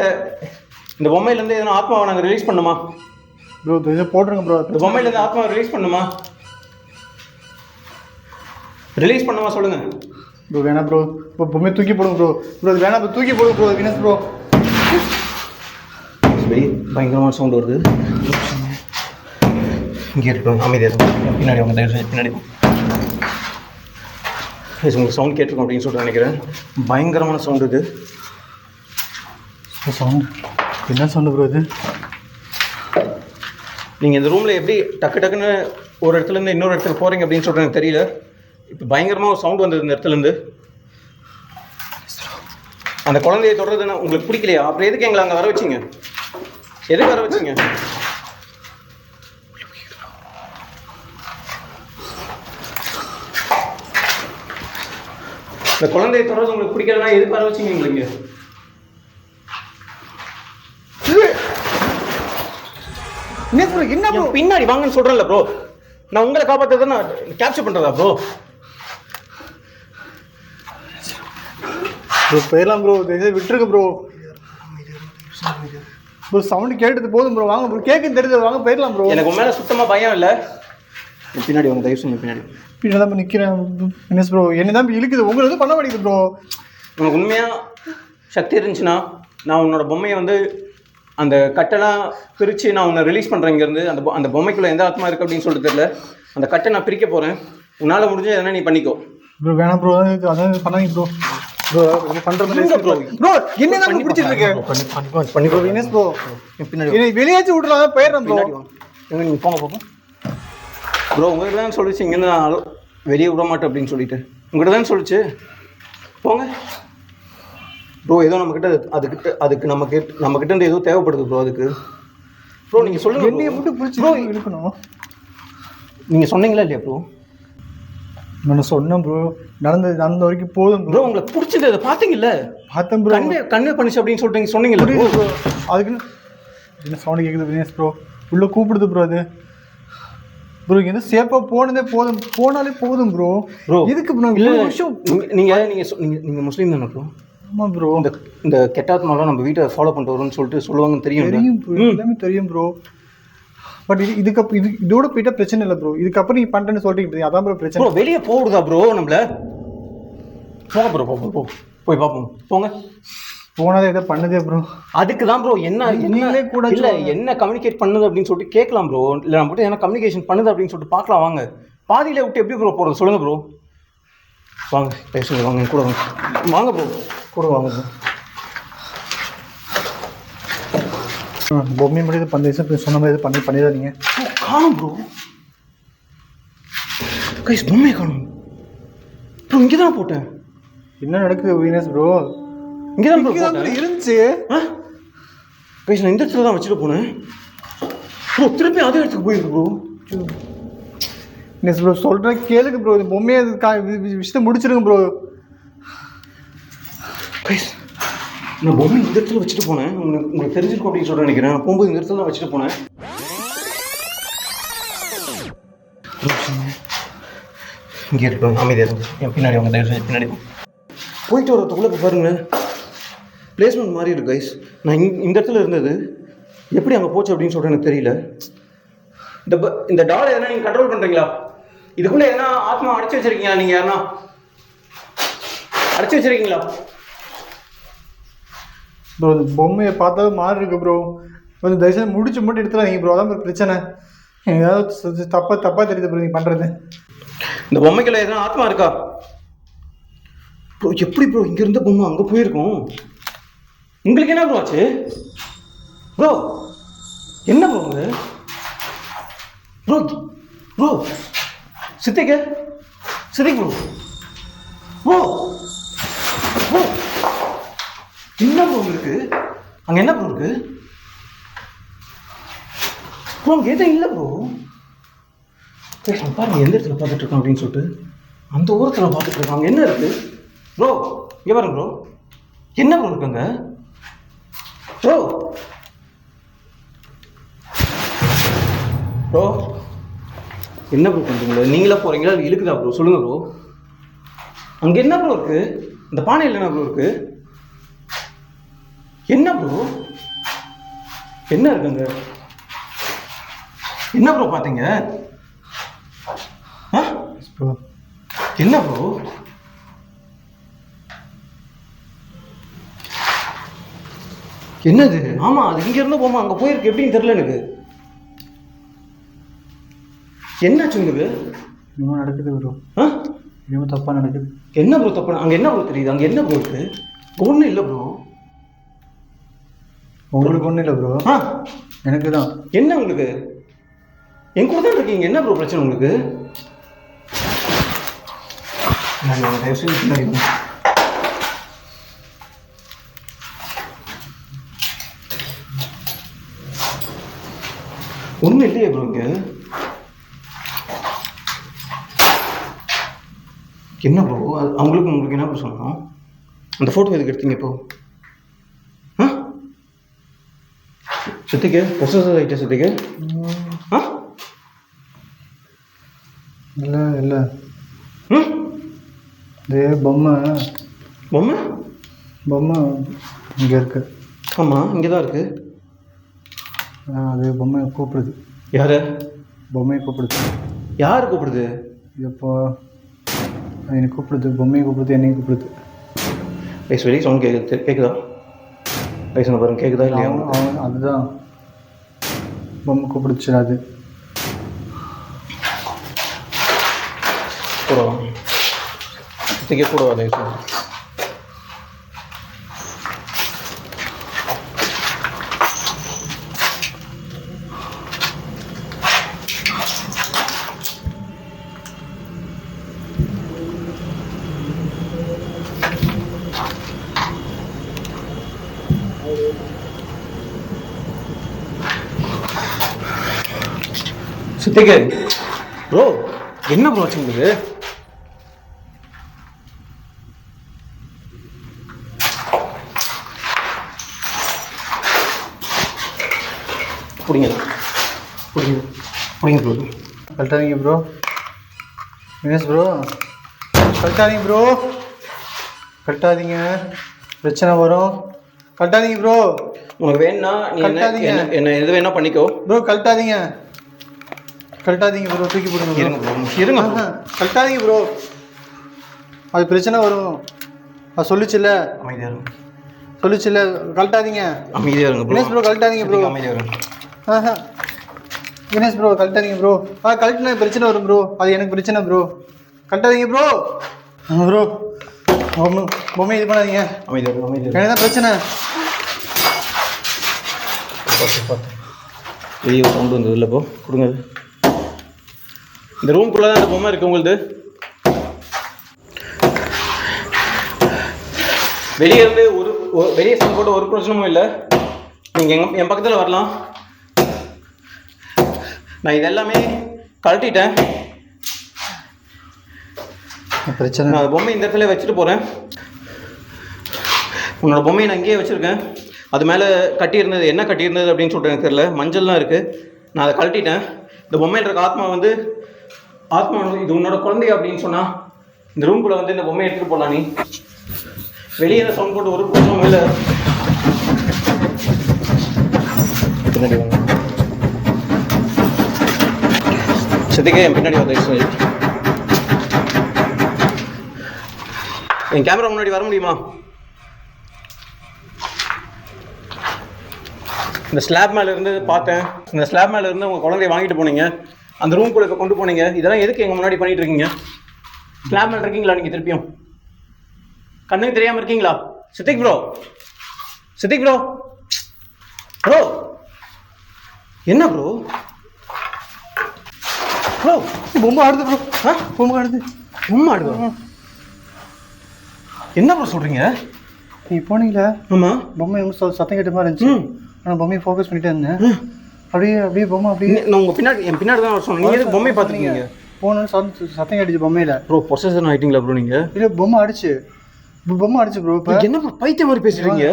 இந்த பொம்மையிலேருந்து எதனா ஆத்மாவை நாங்கள் ரிலீஸ் பண்ணுமா ப்ரோ? போட்டுருங்க ப்ரோ. இந்த பொம்மையிலேருந்து ஆத்மாவை ரிலீஸ் பண்ணுமா? ரிலீஸ் பண்ணுமா சொல்லுங்கள் ப்ரோ. வேணாம் ப்ரோ. இப்போ பொம்மையை தூக்கி போடுங்க ப்ரோ. ப்ரோ அது வேணாம் ப்ரோ, தூக்கி போடுங்க ப்ரோ. வினேஷ் ப்ரோ பயங்கரமான சவுண்ட் வருது. இங்கே இருக்கோம் அமைதியாக பின்னாடி அவங்க தயவு செஞ்சு பின்னாடி உங்களுக்கு சவுண்ட் கேட்டிருக்கோம் அப்படின்னு சொல்லிட்டு நினைக்கிறேன். பயங்கரமான சவுண்டு இது. சவுண்ட் என்ன சவுண்டு ப்ரோ இது? நீங்கள் இந்த ரூமில் எப்படி டக்குன்னு ஒரு இடத்துலேருந்து இன்னொரு இடத்துக்கு போகிறீங்க அப்படின்னு சொல்லிட்டு எனக்கு தெரியல. இப்போ பயங்கரமாக ஒரு சவுண்ட் வந்தது இந்த இடத்துலேருந்து. அந்த குழந்தைய தொடர்றதுன்னு உங்களுக்கு பிடிக்கலையா? அப்புறம் எதுக்கு எங்களை அங்கே வர வச்சிங்க? எதுக்கு வர வச்சிங்க? இந்த குழந்தைய தொடர்றது உங்களுக்கு பிடிக்கலன்னா எதுக்கு வர வச்சிங்க எங்களுக்கு? என்ன ப்ரோ பின்னாடி வாங்கன்னு சொல்கிறேன்ல ப்ரோ. நான் உங்களை காப்பாற்றுறதை நான் கேப்சர் பண்ணுறதா ப்ரோ? ப்ரோ போயிடலாம் ப்ரோ. விட்டுருக்கு ப்ரோ. ப்ரோ சவுண்டு கேட்டது போதும் ப்ரோ. வாங்க ப்ரோ. கேட்குன்னு தெரியுது. வாங்க போயிடலாம் ப்ரோ. எனக்கு உண்மையில சுத்தமாக பயம் இல்லை. பின்னாடி வாங்க தயவு செஞ்சு பின்னாடி. பின்னாடி தான் நிற்கிறேன். வினேஷ் ப்ரோ என்ன தான் இழுக்குது. உங்களுக்கு எதுவும் பண்ண மாட்டேங்குது ப்ரோ. உனக்கு உண்மையாக சக்தி இருந்துச்சுன்னா நான் உன்னோட பொம்மையை வந்து அந்த கட்டெல்லாம் பிரித்து நான் உன்னை ரிலீஸ் பண்ணுறேன் இங்கேருந்து. அந்த பொம்மைக்குள்ளே எந்த ஆத்மா இருக்குது அப்படின்னு சொல்லிட்டு தெரியல. அந்த கட்டை நான் பிரிக்க போகிறேன். உன்னால் முடிஞ்ச எதனா நீ பண்ணிக்கோ ப்ரோ. வேணாம் ப்ரோ. அதான் பண்ணாதீங்க ப்ரோ. ப்ரோ பண்ணுற மாதிரி ப்ரோ. ப்ரோ என்ன தான் பிடிச்சிட்டு இருக்கு பண்ணி ப்ரோ. வினேஷ் ப்ரோ பின்னாடி வெளியாச்சும் விட்டுலாம் போயிடுறேன் ப்ரோ. எங்கே நீங்கள் போங்க போகும் ப்ரோ. உங்கள்கிட்ட தான் சொல்லிச்சு இங்கேருந்து நான் வெளியே விட மாட்டேன் அப்படின்னு சொல்லிட்டு. உங்கள்கிட்ட தான் சொல்லிச்சு போங்க ப்ரோ. ஏதோ நம்மக்கிட்ட அதுக்கு நம்மக்கிட்ட இருந்து ஏதோ தேவைப்படுது ப்ரோ. அதுக்கு ப்ரோ நீங்கள் சொல்லுங்கள். என்னையை மட்டும் பிடிச்சி ப்ரோ இருக்கணும். நீங்கள் சொன்னீங்களா இல்லையா ப்ரோ? நான் சொன்னேன் ப்ரோ. நடந்த வரைக்கும் போதும் ப்ரோ. உங்களுக்கு பிடிச்சது அதை பார்த்தீங்கல்ல? பார்த்தேன் ப்ரோ. கன்வே பண்ணிச்சு அப்படின்னு சொல்லிட்டு நீங்கள் சொன்னீங்களா ப்ரோ? அதுக்குன்னு என்ன சவுண்டு கேட்குது வினேஷ் ப்ரோ? உள்ளே கூப்பிடுது ப்ரோ. அது ப்ரோ எது சேஃபாக போனதே போனாலே போதும் ப்ரோ. ப்ரோ இதுக்கு ப்ரோ இல்லை விஷயம் நீங்கள் முஸ்லீம் தானே ப்ரோ? ஆமாம் ப்ரோ. இந்த கெட்டாத்மாலாம் நம்ம வீட்டை ஃபாலோ பண்ணிட்டு வரும்னு சொல்லிட்டு சொல்லுவாங்கன்னு தெரியும் ப்ரோ. எல்லாமே தெரியும் ப்ரோ. பட் இதோட போயிட்டா பிரச்சனை இல்லை ப்ரோ. இதுக்கப்புறம் நீங்கள் பண்ணுறேன்னு சொல்லிட்டு அதான் ப்ரோ பிரச்சனை. ப்ரோ வெளியே போகுதா ப்ரோ? நம்மள போங்க ப்ரோ. போய் பார்ப்போம் போங்க. போனதே எதோ பண்ணதே ப்ரோ. அதுக்கு தான் ப்ரோ நீங்களே கூட இல்லை என்ன கம்யூனிகேட் பண்ணுது அப்படின்னு சொல்லிட்டு கேட்கலாம் ப்ரோ. இல்லை நம்ம கிட்ட என்ன கம்யூனிகேஷன் பண்ணுது அப்படின்னு சொல்லிட்டு பார்க்கலாம். வாங்க. பாதியில் விட்டு எப்படி ப்ரோ போகிறது சொல்லுங்கள் ப்ரோ. வாங்க பேசுங்க. வாங்க கூட வாங்க ப்ரோ. கூட வாங்க ப்ரோ. பொம்மை மட்டும் இது 10 வயசு சொன்ன மாதிரி இது பண்ணிடாதீங்க. காணும் ப்ரோ. கைஸ் பொம்மையை காணும் ப்ரோ. இங்கே தான் போட்டேன். என்ன நடக்குது வீனஸ் ப்ரோ? இங்கே தான் ப்ரோ இருந்துச்சு. கைஸ் நான் இந்த இடத்துல தான் வச்சுட்டு போனேன் ப்ரோ. திருப்பி அதே இடத்துக்கு போயிருக்கு ப்ரோ. வீனஸ் ப்ரோ சொல்கிறேன் கேளுங்க ப்ரோ. இந்த பொம்மையை விஷயத்தை முடிச்சிருங்க ப்ரோ. கைஸ் நான் பொம்மை இந்த இடத்துல வச்சுட்டு போனேன். உங்களுக்கு தெரிஞ்சிருக்கும் அப்படின்னு சொல்ல நினைக்கிறேன். நான் போகும்போது இந்த இடத்துல தான் வச்சுட்டு போனேன். இங்கே இருக்கும் அமைதியாக இருக்கும். என் பின்னாடி அவங்க தயவு பின்னாடி போயிட்டு வரதுக்குள்ளே இப்போ பாருங்க பிளேஸ்மெண்ட் மாறி இருக்கு கைஸ். நான் இந்த இடத்துல இருந்தது எப்படி அங்கே போச்சு அப்படின்னு சொல்லிட்டு எனக்கு தெரியல. இந்த டால் எதனா நீங்கள் கண்ட்ரோல் பண்ணுறீங்களா? இதுக்குள்ளே எதனா ஆத்மா அடைச்சி வச்சிருக்கீங்களா? நீங்கள் யாருன்னா அடைச்சி வச்சிருக்கீங்களா ப்ரோ? இந்த பொம்மையை பார்த்தாலும் மாறி இருக்கு ப்ரோ. கொஞ்சம் தயவுசெய்து முடிச்சு மட்டும் எடுத்துடாதீங்க ப்ரோ. அதான் பிரச்சனை. ஏதாவது தப்பாக தெரியுது ப்ரோ நீங்கள் பண்ணுறது. இந்த பொம்மைக்குள்ள எதனா ஆத்மா இருக்கா ப்ரோ? எப்படி ப்ரோ இங்கே இருந்த பொம்மை அங்கே போயிருக்கும்? உங்களுக்கு என்ன ப்ரோ ஆச்சு ப்ரோ? என்ன ப்ரோ உங்க ப்ரோ? ப்ரோ சித்திக்கு ப்ரோ. ப்ரோ ப்ரோ என்ன ப்ரோ இருக்கு அங்கே? என்ன ப்ரோ இருக்கு ப்ரோ? அங்கே எதுவும் இல்லை ப்ரோ. பாருங்க எந்த இடத்துல பார்த்துட்டு இருக்கோம் அப்படின்னு சொல்லிட்டு அந்த ஓரத்தில் பார்த்துட்டு இருக்கோம். அங்கே என்ன இருக்கு ப்ரோ? இங்கே பாருங்க ப்ரோ. என்ன ப்ரோ இருக்குங்க ப்ரோ? ப்ரோ என்ன ப்ரோ பண்ணுறீங்களா? நீங்களா போகிறீங்களா இல்லை இழுக்குதா ப்ரோ? சொல்லுங்கள் ப்ரோ. அங்கே என்ன ப்ரோ இருக்கு? இந்த பானையில் என்ன ப்ரோ இருக்கு? என்ன ப்ரோ? என்ன இருக்குங்க? என்ன ப்ரோ பார்த்தீங்க? என்ன ப்ரோ? என்னது? ஆமா அது இங்க இருந்து போமா அங்க போயிருக்கு. எப்படின்னு தெரியல எனக்கு. என்னாச்சு உங்களுக்கு? இன்னும் நடக்குது ப்ரோ. இன்னும் தப்பா நடக்குது. என்ன ப்ரோ தப்பா? அங்க என்ன ப்ரோ தெரியுது? அங்க என்ன ப்ரோ இருக்கு? ஒன்றும் இல்லை ப்ரோ. உங்களுக்கு ஒன்றும் இல்லை ப்ரோ. எனக்கு தான். என்ன உங்களுக்கு? என் கூட தான் இருக்கீங்க. என்ன ப்ரோ பிரச்சனை உங்களுக்கு? ஒன்றும் இல்லையே ப்ரோ இங்க. என்ன ப்ரோ அவங்களுக்கு உங்களுக்கு என்ன ப்ரோ சொல்லணும்? அந்த ஃபோட்டோ எதுக்கு எடுத்தீங்க இப்போ? சுத்திக்க பொசஸ் ஆகிட்ட சுத்திக்க. இல்லை இல்லை இது பொம்மை பொம்மை பொம்மை இங்கே இருக்கு. ஆமாம் இங்கே தான் இருக்கு. அது பொம்மை கூப்பிடுது. யார்? பொம்மையை கூப்பிடுது. யார் கூப்பிடுது? எப்போ எனக்கு கூப்பிடுது. பொம்மையை கூப்பிடுது, என்னையும் கூப்பிடுது. வயசு வெளியே சவுண்ட் கேட்குதா? வயசு பாருங்க கேட்குதா இல்லையா? அதுதான் பொம்மை கூப்பிடுச்சு. அது கூடவா? சுத்திக்க கூடவா? வயசு சித்திக்கு ப்ரோ என்ன ப்ரோ ஆச்சு உங்களுக்கு? புரியுங்க புரியுங்க புரியுங்க ப்ரோ. கழட்டாதீங்க ப்ரோ. வினேஷ் ப்ரோ கழட்டாதீங்க ப்ரோ. கழட்டாதீங்க, பிரச்சனை வரும். கழட்டாதீங்க ப்ரோ. உனக்கு வேணும்னா நீ என்ன எது வேணா பண்ணிக்கோ ப்ரோ. கழட்டாதீங்க கழட்டாதீங்க ப்ரோ. தூக்கி போடுங்க ப்ரோ. இருங்க ப்ரோ இருங்க ப்ரோ. கழட்டாதீங்க ப்ரோ. அது பிரச்சனை வரும். அது சொல்லிச்சுல்ல. அமைதியாக இருங்க. சொல்லிச்சுல்ல. கழட்டாதீங்க. அமைதியாக இருங்க ப்ரோ. வினேஷ் ப்ரோ கழட்டாதீங்க ப்ரோ. அமைதியாக இருங்க. வினேஷ் ப்ரோ கழட்டாதீங்க ப்ரோ. கழட்டினா பிரச்சனை வரும் ப்ரோ. அது எனக்கு பிரச்சனை ப்ரோ. கழட்டாதீங்க ப்ரோ. ப்ரோ பொம்மை இது பண்ணாதீங்க. அமைதியாக இருங்க. அமைதியாக எனக்கு தான் பிரச்சனை. பார்த்து வெளியே சவுண்டு வந்தது இல்லை இப்போ கொடுங்க. இந்த ரூம்குள்ளே தான் அந்த பொம்மை இருக்குது உங்களுது. வெளியே இருந்து வெளியே சவுண்ட் போட்டு ஒரு பிரச்சனமும் இல்லை. நீங்கள் என் பக்கத்தில் வரலாம். நான் இதெல்லாமே கழட்டிட்டேன். பிரச்சனை நான் அந்த பொம்மை இந்த இடத்துல வச்சுட்டு போகிறேன். உன்னோட பொம்மையை நான் இங்கேயே வச்சுருக்கேன். அது மேலே கட்டியிருந்தது என்ன கட்டியிருந்தது அப்படின்னு சொல்லிட்டு எனக்கு தெரியல. மஞ்சள்லாம் இருக்குது. நான் அதை கழட்டிட்டேன். இந்த பொம்மையில் இருக்க ஆத்மா இது உன்னோட குழந்தைய அப்படின்னு சொன்னால் இந்த ரூம்குள்ளே வந்து இந்த பொம்மையை எடுத்துகிட்டு போகலாம். நீ வெளியே தான் சவுண்ட் போட்டு ஒரு பிரச்சனையும் இல்லை. பின்னாடி வாங்க. சத்திக்கே என் பின்னாடி வந்து என் கேமரா முன்னாடி வர முடியுமா? இந்த ஸ்லாப் மேலே இருந்து பார்த்தேன். இந்த ஸ்லாப் மேலே இருந்து உங்கள் குழந்தைய வாங்கிட்டு போனீங்க. அந்த ரூம் கூட கொண்டு போனீங்க. இதெல்லாம் எதுக்கு எங்கள் முன்னாடி பண்ணிட்டு இருக்கீங்க? ஸ்லாப் மேலே இருக்கீங்களா நீங்கள்? திருப்பியும் கண்ணுக்கு தெரியாமல் இருக்கீங்களா? சித்திக் ப்ரோ ப்ரோ என்ன ப்ரோ பொம்மை ஆடுது ப்ரோ. பொம்மை ஆடுது. என்ன ப்ரோ சொல்கிறீங்க? நீ போனீங்களா? ஆமாம். பொம்மை சத்தம் கேட்ட மாதிரி இருந்துச்சு. நான் பொம்மையை ஃபோக்கஸ் பண்ணிட்டே இருந்தேன். அப்படியே பொம்மை அப்படியே நான் உங்கள் பின்னாடி என் பின்னாடி தான் சொன்னேன். நீங்கள் எதுக்கு பொம்மையை பார்த்துருக்கீங்க? போனோன்னு சத்தம் கேட்டுச்சு பொம்மையில். ப்ரோ பொசஷன் ஆகிட்டீங்களா ப்ரோ நீங்கள்? இல்லை பொம்மை அடிச்சு ப்ரோ. இப்போ என்ன ப்ரோ பைத்தியம் மாதிரி பேசுகிறீங்க?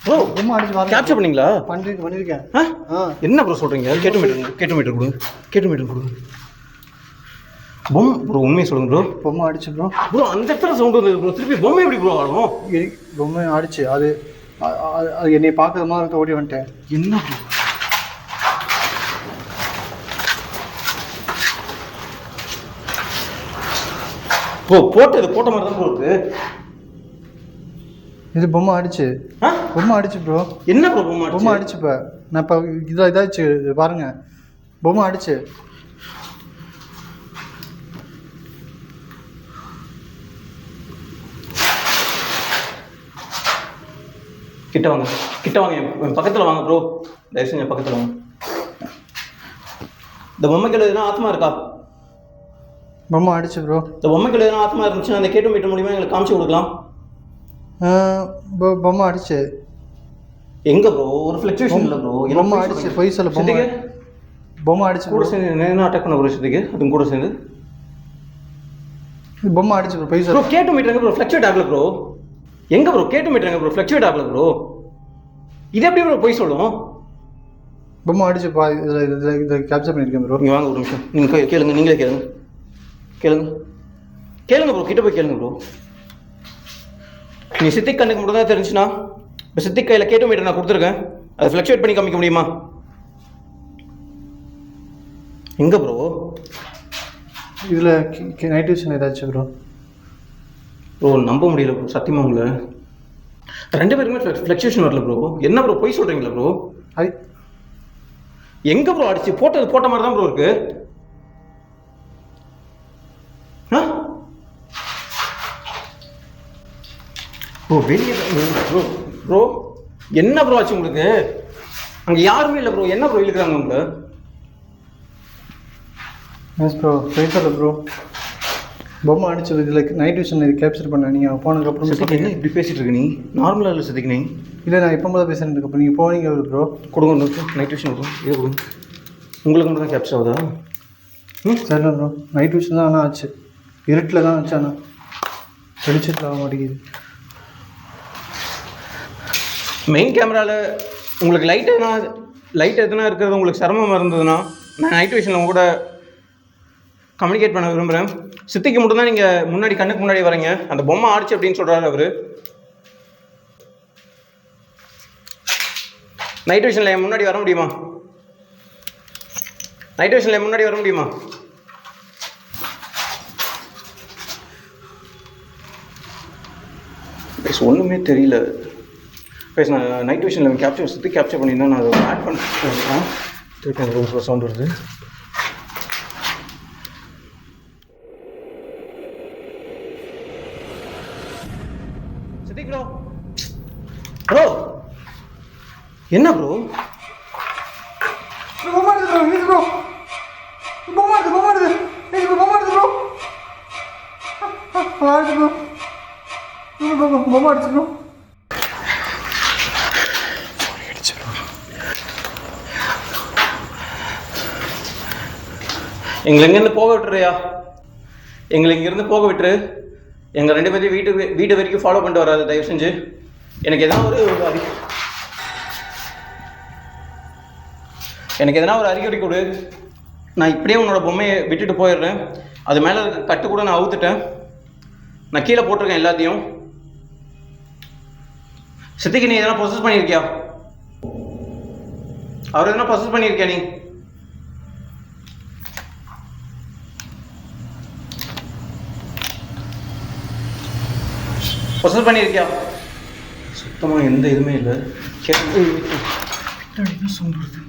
ப்ரோ பொம்மை அடிச்சு கேப்சர் பண்ணீங்களா? பண்ணியிருக்கேன். என்ன ப்ரோ சொல்கிறீங்க? கேட்டு மீட்டர் கொடுங்க. ப்ரோ உண்மையை சொல்லுங்க ப்ரோ. பொம்மை அடிச்சு ப்ரோ. அந்த இடத்துல சவுண்ட் வந்தது ப்ரோ. திருப்பி பொம்மை எப்படி ப்ரோ ஆகும்? பொம்மை அடிச்சு அது என்னை பார்க்குற மாதிரி ஓடி வந்துட்டேன். என்ன ப்ரோ போட்ட மாதிரி தான் ப்ரோ இருக்கு. இது பொம்மை அடிச்சு ப்ரோ. என்ன ப்ரோ பொம்மை அடிச்சு? இப்போ நான் இப்போ இதாச்சு பாருங்க. பொம்மை அடிச்சு கிட்ட வாங்க என் பக்கத்தில் வாங்க ப்ரோ. தயவு செஞ்சு என் பக்கத்தில் வாங்க. இந்த பொம்மைக்குள்ள எதுனா ஆத்மா இருக்கா? பொம்மை அடிச்சு ப்ரோ. இந்த பொம்மைக்குள்ள எதுனா ஆத்மா இருந்துச்சுன்னா அந்த கேட்டு மீட்டர் மூலியமாக எங்களுக்கு காமிச்சு கொடுக்கலாம். பொம்மை அடிச்சு எங்க ப்ரோ? ஒரு ஃப்ளக்சுவேஷன் இல்லை ப்ரோ. பொம்மை அடிச்சு பொய் சொல்ல. பொம்மை அடிச்சு கூட சேர்ந்து என்ன அட்டாக் பண்ண ப்ரோ? சித்திக்கு அதுவும் கூட சேர்ந்து பொம்மை அடிச்சு ப்ரோ. பொய் சொல்ல. கேட்டு மீட்டர் எங்க ப்ரோ? ஃப்ளக்சுவேட் ஆகல ப்ரோ. எங்க ப்ரோ கேட்டு மீட்டர் எங்க ப்ரோ? ஃப்ளக்சுவேட் ஆகல ப்ரோ. இது எப்படி ப்ரோ போய் சொல்லும்? பொம்மை அடிச்சு இதில் கேப்சர் பண்ணியிருக்கேன் ப்ரோ. நீங்கள் வாங்க ஒரு நிமிஷம். நீங்கள் கேளுங்க. நீங்களே கேளுங்க ப்ரோ. கிட்ட போய் கேளுங்க ப்ரோ. நீ சித்திக் கண்ணுக்கு மட்டும் தான் தெரிஞ்சுன்னா இப்போ சித்திக் கையில் கேட்டு மீட்டர் நான் கொடுத்துருக்கேன். அதை ஃப்ளக்சுவேட் பண்ணி காமிக்க முடியுமா? எங்க ப்ரோ? இதில் நைட் விஷன் ஏதாச்சும் ப்ரோ நம்ப முடியல ப்ரோ. சத்தியமாக உங்களை 2 பேருக்குமே ஃப்ளக்சுவேஷன் வரல ப்ரோ. என்ன ப்ரோ போய் சொல்கிறீங்களா ப்ரோ? எங்க ப்ரோ அடிச்சு போட்ட மாதிரி தான் ப்ரோ இருக்கு. வெளியே ப்ரோ என்ன ப்ரோ ஆச்சு உங்களுக்கு? அங்கே யாருமே இல்லை ப்ரோ. என்ன ப்ரோ இழுக்கிறாங்க உங்களை? எஸ் ப்ரோ போயிட்டு ப்ரோ. பொம்மை அடிச்சது இதில் நைட் விஷன் இது கேப்சர் பண்ண. நீங்கள் போனதுக்கப்புறம் என்ன இப்படி பேசிட்டு இருக்கு? நீ நார்மலாக இல்லை சித்திக்கு. நீ இல்லை நான் இப்போ தான் பேசுகிறேன். இப்போ நீங்கள் போனீங்க ப்ரோ. கொடுங்க நைட் விஷன் கொடுங்க. இதை கொடுங்க. உங்களுக்கு மட்டும் தான் கேப்சர் ஆகுதா? சரிண்ணா ப்ரோ. நைட் விஷன் தான் ஆனால் ஆச்சு. இருட்டில் தான் ஆச்சு. ஆனால் வெளிச்சத்தில் ஆக மாட்டேங்குது. மெயின் கேமராவில் உங்களுக்கு லைட் எதுனா இருக்கிறது உங்களுக்கு சிரமமாக இருந்ததுன்னா நான் நைட் விஷனில் கூட கம்யூனிகேட் பண்ண விரும்புகிறேன். சித்திக்கு மட்டும் தான் நீங்கள் முன்னாடி கண்ணுக்கு முன்னாடி வரீங்க. அந்த பொம்மை ஆடிச்சு அப்படின்னு சொல்கிறாரு அவர். நைட் விஷனில் என் முன்னாடி வர முடியுமா? ஒன்றுமே தெரியல. நான் நைட் விஷனில் கேப்சர் பண்ணியிருந்தேன். நான் அதை ஆட் பண்ணுறேன். திருப்பி அந்த ரூம் சவுண்ட் வருது. என்ன ப்ரோ? பொம்மை எடுத்து ப்ரோ, பொம்மை எடுத்து பொம்மை எடுத்து பொம்மை எடுத்து ப்ரோ, பொம்மை அடிச்சு ப்ரோ. எங்களை இங்கேருந்து போக விட்டுறியா? எங்களை இங்கேருந்து போக விட்டுரு. எங்கள் 2 பேரையும் வீட்டு வரைக்கும் ஃபாலோ பண்ணிட்டு வராது தயவு செஞ்சு. எனக்கு எதனா ஒரு அறிகுறி கொடு. நான் இப்படியே உன்னோட பொம்மையை விட்டுட்டு போயிடுறேன். அது மேலே கட்டு கூட நான் அவுத்துட்டேன். நான் கீழே போட்டிருக்கேன் எல்லாத்தையும். சித்திக்கு நீ எதனா ப்ரொசஸ் பண்ணியிருக்கியா? அவர் எதனா ப்ரொசஸ் பண்ணியிருக்கியா? நீ ப்ரொசஸ் பண்ணியிருக்கியா? சுத்தமாக எந்த இதுவுமே இல்லை. கேட்டு சொல்றது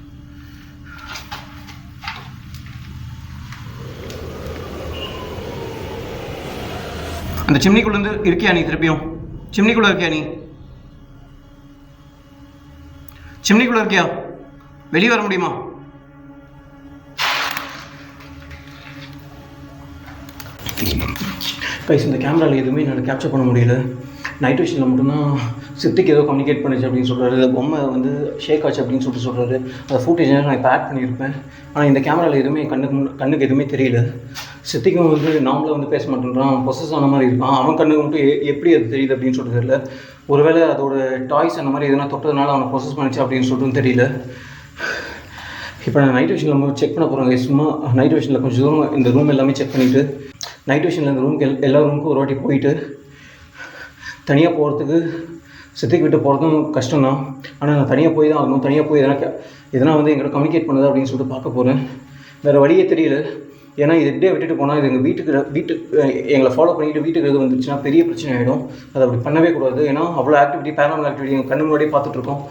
அந்த சிம்னிக்குள்ளேருந்து இருக்கியா நீ? திருப்பியும் சிம்னிக்குள்ளே இருக்கியா நீ? சிம்னிக்குள்ளே இருக்கியா? வெளியே வர முடியுமா? கைஸ், இந்த கேமராவில் எதுவுமே என்னால் கேப்சர் பண்ண முடியல. நைட் விஷனில் மட்டும்தான் சித்திக்கு ஏதோ கம்யூனிகேட் பண்ணிச்சு அப்படின்னு சொல்கிறாரு. பொம்மை வந்து ஷேக் ஆச்சு அப்படின்னு சொல்கிறாரு. அந்த ஃபுட்டேஜ் நான் இப்போ ஆட் பண்ணியிருப்பேன். ஆனால் இந்த கேமராவில் எதுவுமே கண்ணுக்கு எதுவுமே தெரியல. சித்திக்கும் வந்து நாமளாக வந்து பேச மாட்டேன்றான். ப்ரொசஸ் ஆன மாதிரி இருக்கான். அவன் கண்ணுக்கு மட்டும் எப்படி அது தெரியுது அப்படின்னு சொல்லிட்டு தெரியல. ஒருவேளை அதோட டாய்ஸ் அந்த மாதிரி எதனா தொட்டதுனால அவனை ப்ரொசஸ் பண்ணிச்சு அப்படின்னு சொல்லிட்டு தெரியல. இப்போ நான் நைட் விஷனில் செக் பண்ண போகிறேன். சும்மா நைட் விஷனில் கொஞ்சம் தூரம் இந்த ரூம் எல்லாமே செக் பண்ணிவிட்டு, நைட் விஷனில் இந்த ரூமுக்கு எல்லா ரூமுக்கும் ஒரு வாட்டி போயிட்டு, தனியாக போகிறதுக்கு சித்திக்கு விட்டு போகிறதும் கஷ்டம்தான். ஆனால் நான் தனியாக போய் தான் ஆகணும். தனியாக போய் எதனா வந்து எங்கள்கிட்ட கம்யூனிகேட் பண்ணுது அப்படின்னு சொல்லிட்டு பார்க்க போகிறேன். வேறு வழியே தெரியல. ஏன்னா இது எப்படியே விட்டுட்டு போனால் இது எங்கள் வீட்டுக்கு எங்களை ஃபாலோ பண்ணிவிட்டு வீட்டுக்கு எது வந்துச்சுன்னா பெரிய பிரச்சனை ஆகிடும். அதை அப்படி பண்ணவே கூடாது. ஏன்னா அவ்வளோ ஆக்டிவிட்டி, பேரநார்மல் ஆக்டிவிட்டி எங்கள் கண்ணு முன்னாடியே பார்த்துட்ருக்கோம்.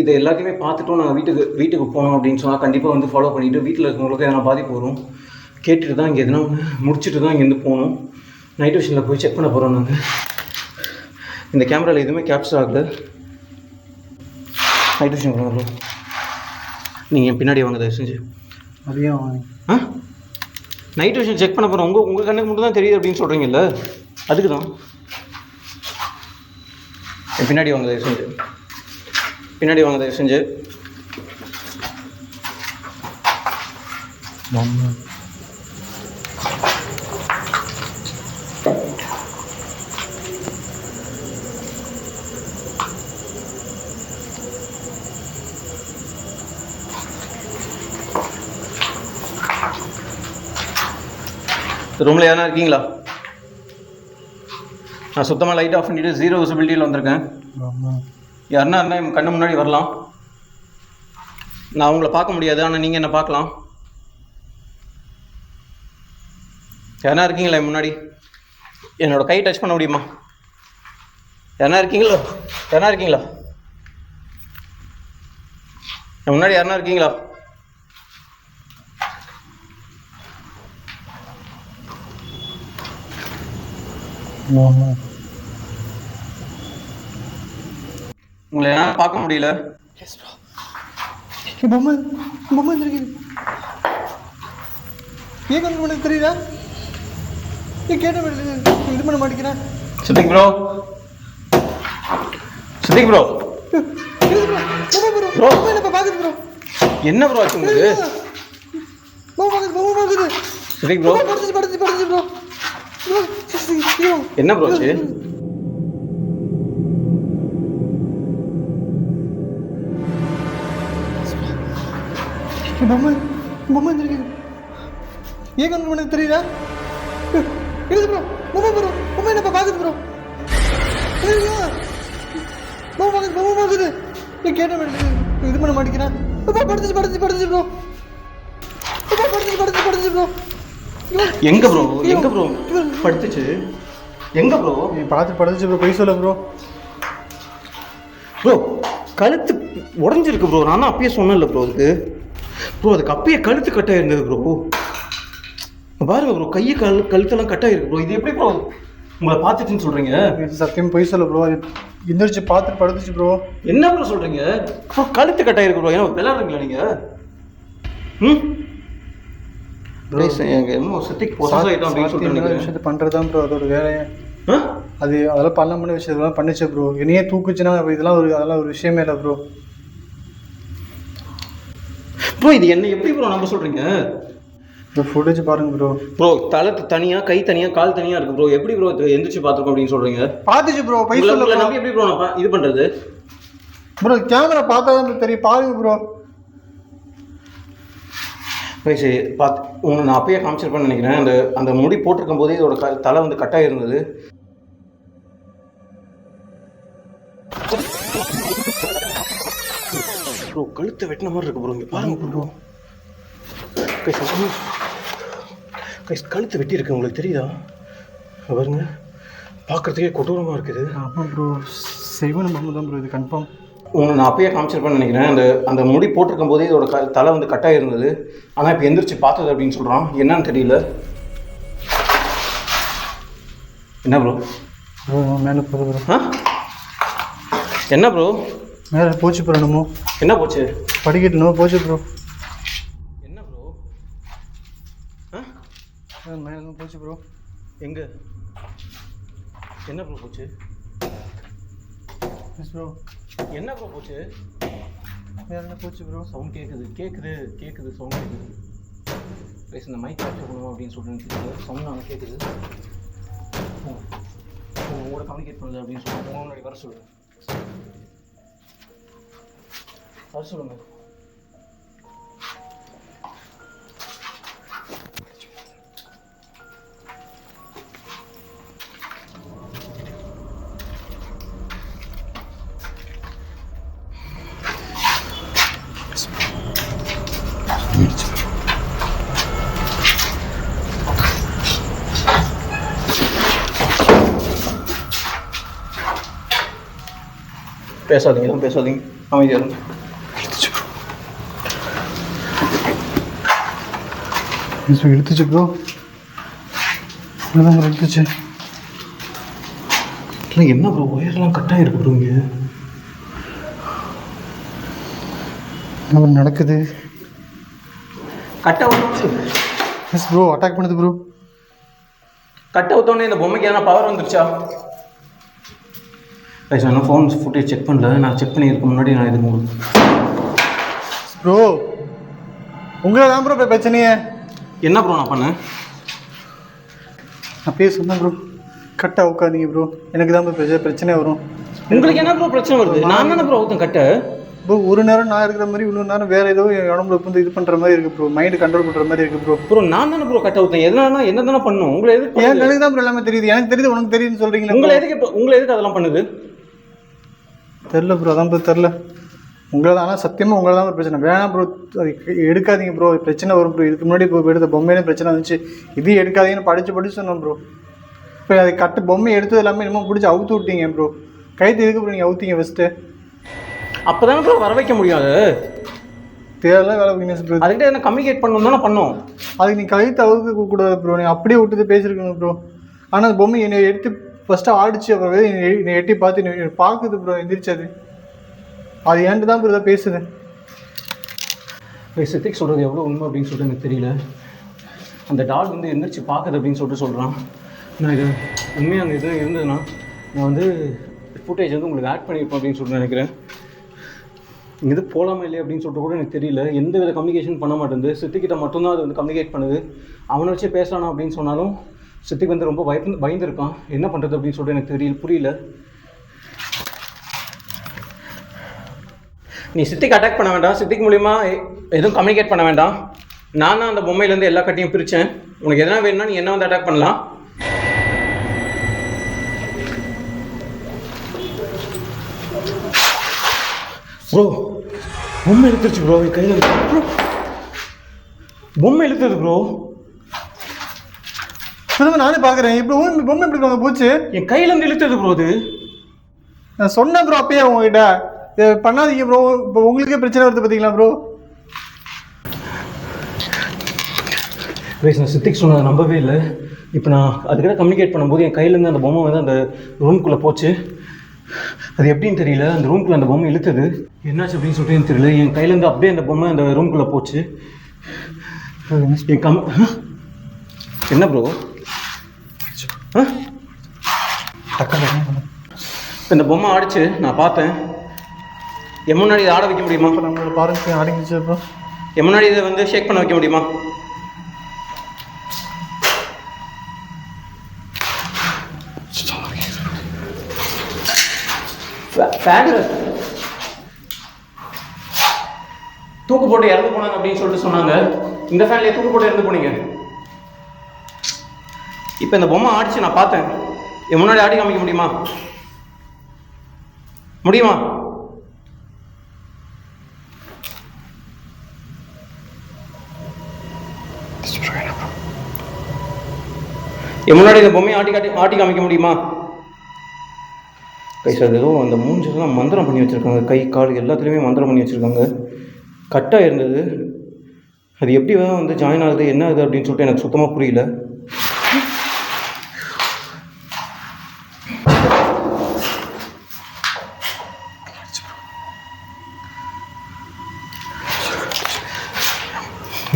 இதை எல்லாத்தையுமே பார்த்துட்டும் நாங்கள் வீட்டுக்கு போனோம் அப்படின்னு சொன்னால் கண்டிப்பாக வந்து ஃபாலோ பண்ணிவிட்டு வீட்டில் இருக்கவங்களுக்கு எதனா பாதிப்பு வரும். கேட்டுட்டு தான் இங்கே எதனா ஒன்று முடிச்சுட்டு தான் இங்கேருந்து போகணும். நைட் விஷனில் போய் செக் பண்ண போகிறோம். நாங்கள் இந்த கேமராவில் எதுவுமே கேப்சர் ஆகலை. நைட் விஷன் பண்ணலாம். நீங்கள் என் பின்னாடி வாங்க தயவு செஞ்சு. அதையும் நைட் விஷன் செக் பண்ண போகிறோம். உங்கள் கண்ணுக்கு மட்டும் தான் தெரியுது அப்படின்னு சொல்கிறீங்கல்ல, அதுக்கு தான். என் பின்னாடி வாங்க தயவு செஞ்சு. பின்னாடி வாங்க தயவு செஞ்சு. ரூமில் எதனா இருக்கீங்களா? நான் சுத்தமாக லைட் ஆஃப் பண்ணிவிட்டு 0 விசிபிலிட்டியில் வந்திருக்கேன். யாருன்னா இருந்தால் என் கண்ணு முன்னாடி வரலாம். நான் உங்களை பார்க்க முடியாது, ஆனால் நீங்கள் என்ன பார்க்கலாம். யாருன்னா இருக்கீங்களா என் முன்னாடி? என்னோட கை டச் பண்ண முடியுமா? யாருன்னா இருக்கீங்களா? யாருன்னா இருக்கீங்களா என் முன்னாடி? யாருன்னா இருக்கீங்களா? உங்களை என்ன பார்க்க முடியல. பொம்மை இருக்குது. ஏன் கண்ணு உனக்கு தெரியுதா? நீ கேட்ட இது பண்ண மாட்டேங்கிறேன். Siddiq bro, Siddiq bro, bro என்ன பாக்குது ப்ரோ? என்ன ப்ரோ ஆச்சு உங்களுக்கு? சித்திக் ப்ரோ, படுத்து ப்ரோ. என்ன ப்ரோ ஆச்சு? பொம்மை இருக்குது. ஏன் கண்ணு உனக்கு தெரியுதா? ப்ரோ பொம்மை என்ன பாக்குது ப்ரோ? பொம்மை பாக்குது. நீ கேட்ட இது பண்ண மாட்டேங்கிறேன். படுத்து ப்ரோ. படுத்து ப்ரோ. எங்க ப்ரோ படுத்துச்சு? எங்க ப்ரோ? நீ பார்த்து படுத்துச்சு ப்ரோ. போய் சொல்ல ப்ரோ கழுத்து உடஞ்சிருக்கு ப்ரோ. நான் தான் அப்பயே சொன்னேன்ல ப்ரோ. அதுக்கு அப்பயே கழுத்து கட்டாக இருந்தது ப்ரோ. பாருங்க ப்ரோ, கையை கழுத்தெல்லாம் கட்டாக இருக்கு ப்ரோ. இது எப்படி ப்ரோ உங்களை பார்த்துச்சுன்னு சொல்கிறீங்க? சத்தியம் போய் சொல்ல ப்ரோ. அது எந்திரிச்சு பார்த்துட்டு படுத்துச்சு ப்ரோ. என்ன ப்ரோ சொல்கிறீங்க ப்ரோ? கழுத்து கட்டாயிருக்கு ப்ரோ. ஏன்னா விளையாடுறீங்களா நீங்கள்? எங்கள் என்னமோ சித்திக்கு பொசஸ் ஆகிட்டோம் அப்படின்னு சொல்லிட்டு விஷயத்தை பண்ணுறது தான் ப்ரோ அதோட வேலையை. அதெல்லாம் பண்ண விஷயத்தெல்லாம் பண்ணிச்சு ப்ரோ. என்னையே தூக்குச்சுன்னா அதெல்லாம் ஒரு விஷயமே இல்லை ப்ரோ. ப்ரோ இது என்ன எப்படி ப்ரோ நம்ப சொல்கிறீங்க? ப்ரோ ஃபுட்டேஜ் பாருங்க ப்ரோ. ப்ரோ தலை தனியாக, கை தனியாக, கால் தனியாக இருக்குது ப்ரோ. எப்படி ப்ரோ எந்திரிச்சு பார்த்துருக்கோம் அப்படின்னு சொல்கிறீங்க? பார்த்துச்சு ப்ரோ. பைசா நம்பி எப்படி ப்ரோ நான் இது பண்ணுறது? ப்ரோ கேமரா பார்த்தா தான் தெரியும். பாருங்க ப்ரோ. சரி பார்த்து உங்களை நான் அப்பயே காமிச்சிருப்பேன்னு நினைக்கிறேன். அந்த முடி போட்டிருக்கும் போதே இதோட தலை வந்து கட்டாக இருந்தது. ப்ரோ கழுத்தை வெட்டின மாதிரி இருக்கு ப்ரோ. இங்கே பாருங்க ப்ரோ. கழுத்து வெட்டி இருக்கு. உங்களுக்கு தெரியுதா? பாருங்க, பார்க்குறதுக்கே கொடூரமாக இருக்குது. ஆமாம் ப்ரோ, செய்வன பொம்மை தான் ப்ரோ இது கன்ஃபார்ம். உங்களை நான் அப்பயே காமிச்சிருப்பேன்னு நினைக்கிறேன். அந்த முடி போட்டிருக்கும் போதே இதோட தலை வந்து கட்டாக இருந்தது. ஆனால் இப்போ எந்திரிச்சு பார்த்தது அப்படின்னு சொல்கிறான். என்னன்னு தெரியல. என்ன ப்ரோ? மேலே போகுது ப்ரோ. என்ன ப்ரோ? மேலே போச்சு ப்ரோ. என்னமோ என்ன போச்சு? படிக்கட்டு என்னமோ போச்சு ப்ரோ. என்ன ப்ரோ? மேலே போச்சு ப்ரோ. எங்கே? என்ன ப்ரோ போச்சு? ப்ரோ என்ன ப்ரோ போச்சு? வேற என்ன போச்சு ப்ரோ? சவுண்ட் கேட்குது சவுண்ட் கேட்குது. பேச இந்த மைக் கேப்சர் பண்ணுவோம் அப்படின்னு சொல்லிட்டு சவுண்ட் நாங்கள் கேட்குது. உங்களோட கம்யூனிகேட் பண்ணுது அப்படின்னு சொல்லுவாங்க. உங்க முன்னாடி வர சொல்லுங்கள். வர சொல்லுங்கள். பேசாதீங்க அமைதியாக இருங்க. இழுத்துச்சு ப்ரோ. இழுத்துச்சு. இல்லை என்ன ப்ரோ, ஒயர்லாம் கட்டாக இருக்கு ப்ரோ. இங்கே என்ன நடக்குது? Cut out. Yes bro, attack பண்ணுது ப்ரோ. கட் அவுத்தோடனே இந்த பொம்மைக்கு எதனா பவர் வந்துருச்சா? நான் ஃபோன் ஃபுட்டேஜ் செக் பண்ணல. நான் செக் பண்ணியிருக்க முன்னாடி நான் இது ப்ரோ உங்களை தான் ப்ரோ இப்போ பிரச்சனையே. என்ன ப்ரோ நான் பண்ணேன்? அப்பயே சொன்னேன் ப்ரோ, கட்டாக உட்காதீங்க ப்ரோ. எனக்கு தான் ப்ரோ பிரச்சனை வரும். உங்களுக்கு என்ன ப்ரோ பிரச்சனை வருது? நான் தானே ப்ரோ ஊற்றேன் கட்டை. ப்ரோ ஒரு நேரம் நான் இருக்கிற மாதிரி இன்னொரு நேரம் வேறு ஏதோ உடம்புல வந்து இது பண்ணுற மாதிரி இருக்குது ப்ரோ. மைண்டு கண்ட்ரோல் பண்ணுற மாதிரி இருக்குது ப்ரோ. ப்ரோ நான் தானே ப்ரோ கட்டை ஊற்றேன். எதனா என்ன தானே பண்ணும்? உங்களை எதுக்கு? எனக்கு தான் ப்ரோ எல்லாமே தெரியுது. எனக்கு தெரியுது, உனக்கு தெரியுதுன்னு சொல்கிறீங்களா? உங்களை எதுக்கு அதெல்லாம் பண்ணுது? தெரில ப்ரோ. அதான் ப்ரோ தெரில. உங்களை தான். ஆனால் சத்தியமாக உங்களை தான் பிரச்சனை. வேணாம் ப்ரோ, அது எடுக்காதீங்க ப்ரோ. பிரச்சனை வரும் ப்ரோ. இதுக்கு முன்னாடி இப்போ எடுத்த பொம்மையிலே பிரச்சனை வந்துச்சு. இது எடுக்காதீங்கன்னு படித்து சொன்னோம் ப்ரோ. இப்போ அது பொம்மை எடுத்தது எல்லாமே இன்னமும் பிடிச்சி அவுத்து விட்டீங்க ப்ரோ. கைத்து எதுக்கு ப்ரோ நீங்கள் அவுத்தீங்க ஃபஸ்ட்டு? அப்போ தானே ப்ரோ வர வைக்க முடியாது. தேவையில்லாம் வேலை வீக்னஸ் ப்ரோ. அதுக்கிட்ட என்ன கம்யூனிகேட் பண்ணணும் தானே பண்ணோம். அதுக்கு நீ கைத்து அவுக்க கூடாது ப்ரோ. நீ அப்படியே விட்டுட்டு பேசியிருக்கணும் ப்ரோ. ஆனால் அந்த பொம்மை என்னை எடுத்து ஃபஸ்ட்டு ஆடிச்சு. அப்புறம் என்னை எட்டி பார்த்து நீ பார்க்குது ப்ரோ. எந்திரிச்சது அது ஏன்ட்டு தான் ப்ரோ இதை பேசுது. சித்திக் சொல்கிறது எவ்வளோ உண்மை அப்படின்னு சொல்லிட்டு எனக்கு தெரியல. அந்த டால் வந்து எந்திரிச்சு பார்க்குது அப்படின்னு சொல்லிட்டு சொல்கிறான். நான் இது உண்மையாக அந்த இது இருந்ததுன்னா நான் வந்து ஃபுட்டேஜ் வந்து உங்களுக்கு ஆட் பண்ணியிருப்பேன் அப்படின்னு சொல்லிட்டு நினைக்கிறேன். இங்கே இது போகலாமா இல்லையா அப்படின்னு சொல்லிட்டு கூட எனக்கு தெரியல. எந்த வித கம்யூனிகேஷன் பண்ண மாட்டேங்குது. சித்திக்கிட்ட மட்டும்தான் அது வந்து கம்யூனிகேட் பண்ணுது. அவனை வச்சு பேசலானா அப்படின்னு சொன்னாலும் சித்திக்கு வந்து ரொம்ப பயந்துருக்கான். என்ன பண்ணுறது அப்படின்னு சொல்லிட்டு எனக்கு புரியல. நீ சித்திக்கு அட்டாக் பண்ண வேண்டாம். சித்திக்கு மூலிமா எதுவும் கம்யூனிகேட் பண்ண வேண்டாம். நான் தான் அந்த பொம்மையிலேருந்து எல்லா கட்டையும் பிரித்தேன். உனக்கு எதனா வேணும்னா நீ என்ன வந்து அட்டாக் பண்ணலாம். ப்ரோ பொம்மை இழுத்துருச்சு ப்ரோ. என் கையில் ப்ரோ பொம்மை இழுத்துது ப்ரோ. நானே பார்க்குறேன். இப்போ பொம்மை எப்படி போச்சு? என் கையிலேருந்து இழுத்துது ப்ரோ. அது நான் சொன்னேன் ப்ரோ அப்பயே உங்ககிட்ட பண்ணாதீங்க ப்ரோ. இப்போ உங்களுக்கே பிரச்சனை வருது பார்த்தீங்களா ப்ரோ? நான் சித்திக் சொன்னதை நம்பவே இல்லை. இப்போ நான் அதுக்கிட்ட கம்யூனிகேட் பண்ணும்போது என் கையிலேருந்து அந்த பொம்மை வந்து அந்த ரூம்குள்ளே போச்சு. அது எப்படின்னு தெரியல, அந்த ரூம்குள்ளே அந்த பொம்மை இழுக்குது. என்னாச்சு அப்படின்னு சொல்லிட்டு எனக்கு தெரியல. என் கையிலேருந்து அப்படியே அந்த பொம்மை அந்த ரூம்குள்ளே போச்சு. என் என்ன ப்ரோ? இந்த பொம்மை ஆடிச்சு, நான் பார்த்தேன். என் முன்னாடி இதை ஆட வைக்க முடியுமா? நம்மளோட பாருங்க ஆடிச்சு ப்ரோ. என் முன்னாடி இதை வந்து ஷேக் பண்ண வைக்க முடியுமா? ஃபேன்ல தூக்கு போட்டு இறந்து போனாங்க அப்படின்னு சொல்லிட்டு சொன்னாங்க. இந்த ஃபேன்லயே தூக்கு போட்டு இறந்து போனீங்க. இப்போ இந்த பொம்மை ஆடிச்சு, நான் பார்த்தேன். என் முன்னாடி ஆடி காமிக்க முடியுமா? முடியுமா? என் முன்னாடி இந்த பொம்மையை ஆட்டி காமிக்க முடியுமா? கை சார் ஏதோ அந்த மூஞ்செல்லாம் மந்திரம் பண்ணி வச்சுருக்காங்க. கை கால் எல்லாத்துலேயுமே மந்திரம் பண்ணி வச்சுருக்காங்க. கட்டாக இருந்தது. அது எப்படி வந்து ஜாயின் ஆகுது, என்ன ஆகுது அப்படின்னு சொல்லிட்டு எனக்கு சுத்தமாக புரியல.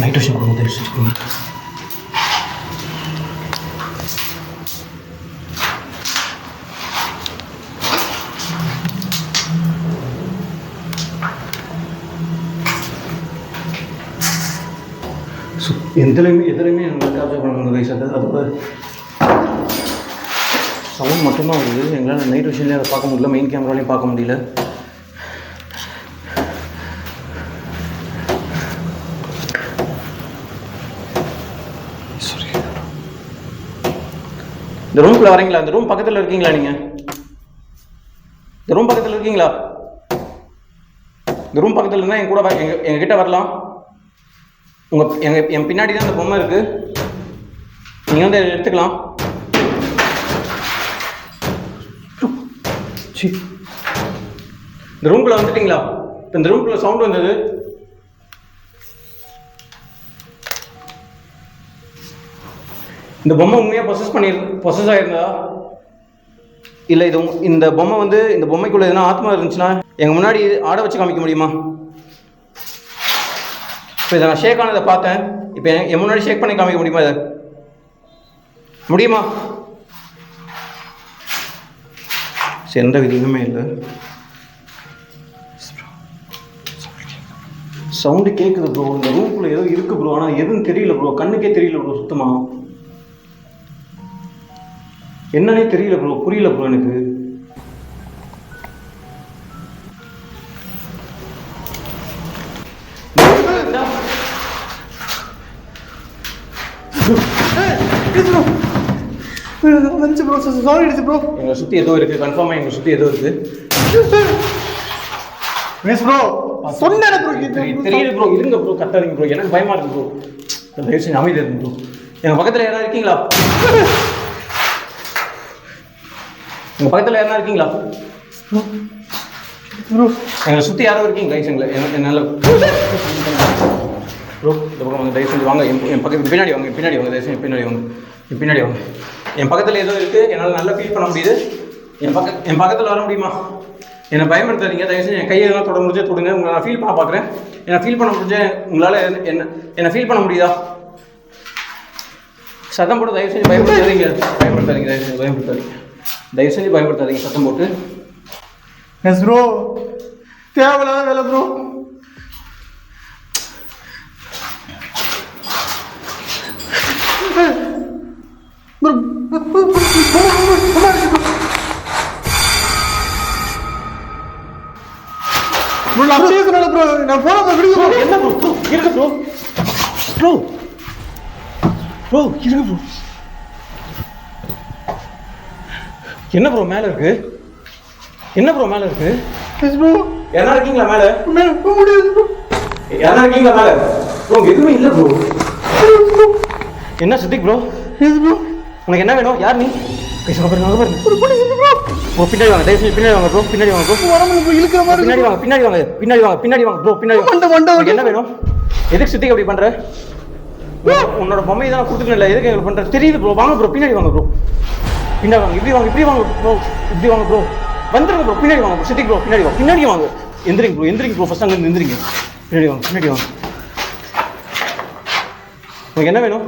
நைட் விஷயம் கொடுங்க. எதுலையுமே எங்களுக்கு கேப்சர் பண்ண முடியல கைஸ். அதோட சவுண்ட் மட்டும்தான் வருது. எங்களால் நைட் விஷயம்லேயே அதை பார்க்க முடியல, மெயின் கேமராலையும் பார்க்க முடியல. இந்த ரூம்குள்ளே வரீங்களா? இந்த ரூம் பக்கத்தில் இருக்கீங்களா? நீங்கள் இந்த ரூம் பக்கத்தில் இருக்கீங்களா? இந்த ரூம் பக்கத்தில் இருந்தால் என் கூட எங்ககிட்ட வரலாம். என் பின்னாடி தான் அந்த பொம்மை இருக்கு. நீங்கள் வந்து எடுத்துக்கலாம். இந்த ரூம்குள்ள வந்துட்டீங்களா? இந்த ரூம்குள்ள சவுண்ட் வந்தது. இந்த பொம்மை உண்மையாக பொசஸ் ஆயிருந்தா இல்லை இந்த பொம்மை வந்து இந்த பொம்மைக்குள்ள எதுனா ஆத்மா இருந்துச்சுன்னா எங்கள் முன்னாடி ஆட வச்சு காமிக்க முடியுமா? இப்போ இதை நான் ஷேக் ஆனதை பார்த்தேன். இப்போ என் முன்னாடி ஷேக் பண்ணி காமிக்க முடியுமா? இதை முடியுமா? எந்த விதியுமே இல்லை. சவுண்டு கேட்குது ப்ரோ. இந்த ரூம்குள்ளே ஏதோ இருக்குது ப்ரோ. ஆனால் எதுவும் தெரியல ப்ரோ. கண்ணுக்கே தெரியல ப்ரோ. சுத்தமாக என்னன்னே தெரியல ப்ரோ. புரியல ப்ரோ எனக்கு. எங்களை சுற்றி ஏதோ இருக்கு. கன்ஃபார்மாக எங்களை சுற்றி ஏதோ இருக்கு. தெரியல ப்ரோ. இருங்க ப்ரோ. கத்தாதீங்க ப்ரோ. எனக்கு பயமா இருக்கு ப்ரோ. தயவு செஞ்சு அமைதியாக இருக்கு ப்ரோ. எங்கள் பக்கத்தில் யாராவது இருக்கீங்களா? எங்கள் பக்கத்தில் யாரா இருக்கீங்களா? எங்களை சுற்றி யாரோ இருக்கீங்க கைஸ். என்னால் ப்ரோ இந்த பக்கம் வாங்க. தயவு செஞ்சு வாங்க. என் பக்கத்துக்கு பின்னாடி வாங்க. பின்னாடி வாங்க. தயவு செஞ்சு பின்னாடி வாங்க. பின்னாடி வாங்க. என் பக்கத்தில் ஏதோ இருக்குது. என்னால் நல்லா ஃபீல் பண்ண முடியுது. என் பக்கத்தில் வர முடியுமா? என்னை பயன்படுத்தாதீங்க தயவு செஞ்சு. என் கையை எல்லாம் தொட முடிஞ்சே தொடுங்க. உங்களை நான் ஃபீல் பண்ண பார்க்குறேன். என்னை ஃபீல் பண்ண முடிஞ்ச உங்களால் என்னை ஃபீல் பண்ண முடியுதா? சத்தம் போட்டு தயவு செஞ்சு பயன்படுத்தாதீங்க. தயவு செஞ்சு பயன்படுத்தாதீங்க சத்தம் போட்டு. Yes bro. தேவையில்லாத வேலை ப்ரோ. என்ன ப்ரோ? இருக்கு ப்ரோ. ப்ரோ ப்ரோ இருக்கு ப்ரோ. என்ன ப்ரோ மேலே இருக்கு? என்ன ப்ரோ மேலே இருக்கு? யாரா இருக்கீங்களா மேலே? யாரா இருக்கீங்களா மேலே? ப்ரோ எதுவுமே இல்லை ப்ரோ. என்ன சித்திக் ப்ரோ? உனக்கு என்ன வேணும்? யார் நீ? பின்னாடி வாங்க. தயவு செஞ்சு பின்னாடி வாங்க ப்ரோ. பின்னாடி வாங்க ப்ரோ. பின்னாடி வாங்க. பின்னாடி வாங்க ப்ரோ. பின்னாடி என்ன வேணும்? எதுக்கு சித்திக் அப்படி பண்ற? உன்னோட பொம்மையை தான் கொடுத்துக்கல. எதுக்கு எங்களுக்கு பண்ற? தெரியுது ப்ரோ. வாங்க ப்ரோ. பின்னாடி வாங்க ப்ரோ. பின்னாடி வாங்க. இப்படி வாங்க ப்ரோ. இப்படி வாங்க ப்ரோ. வந்துருங்க ப்ரோ, பின்னாடி வாங்க ப்ரோ, சிட்டிக் ப்ரோ, பின்னாடி வாங்க, பின்னாடி வாங்க. எந்திரிங்க ப்ரோ, ஃபர்ஸ்ட் அங்கே எந்திரிங்க. பின்னாடி வாங்க. உங்களுக்கு என்ன வேணும்?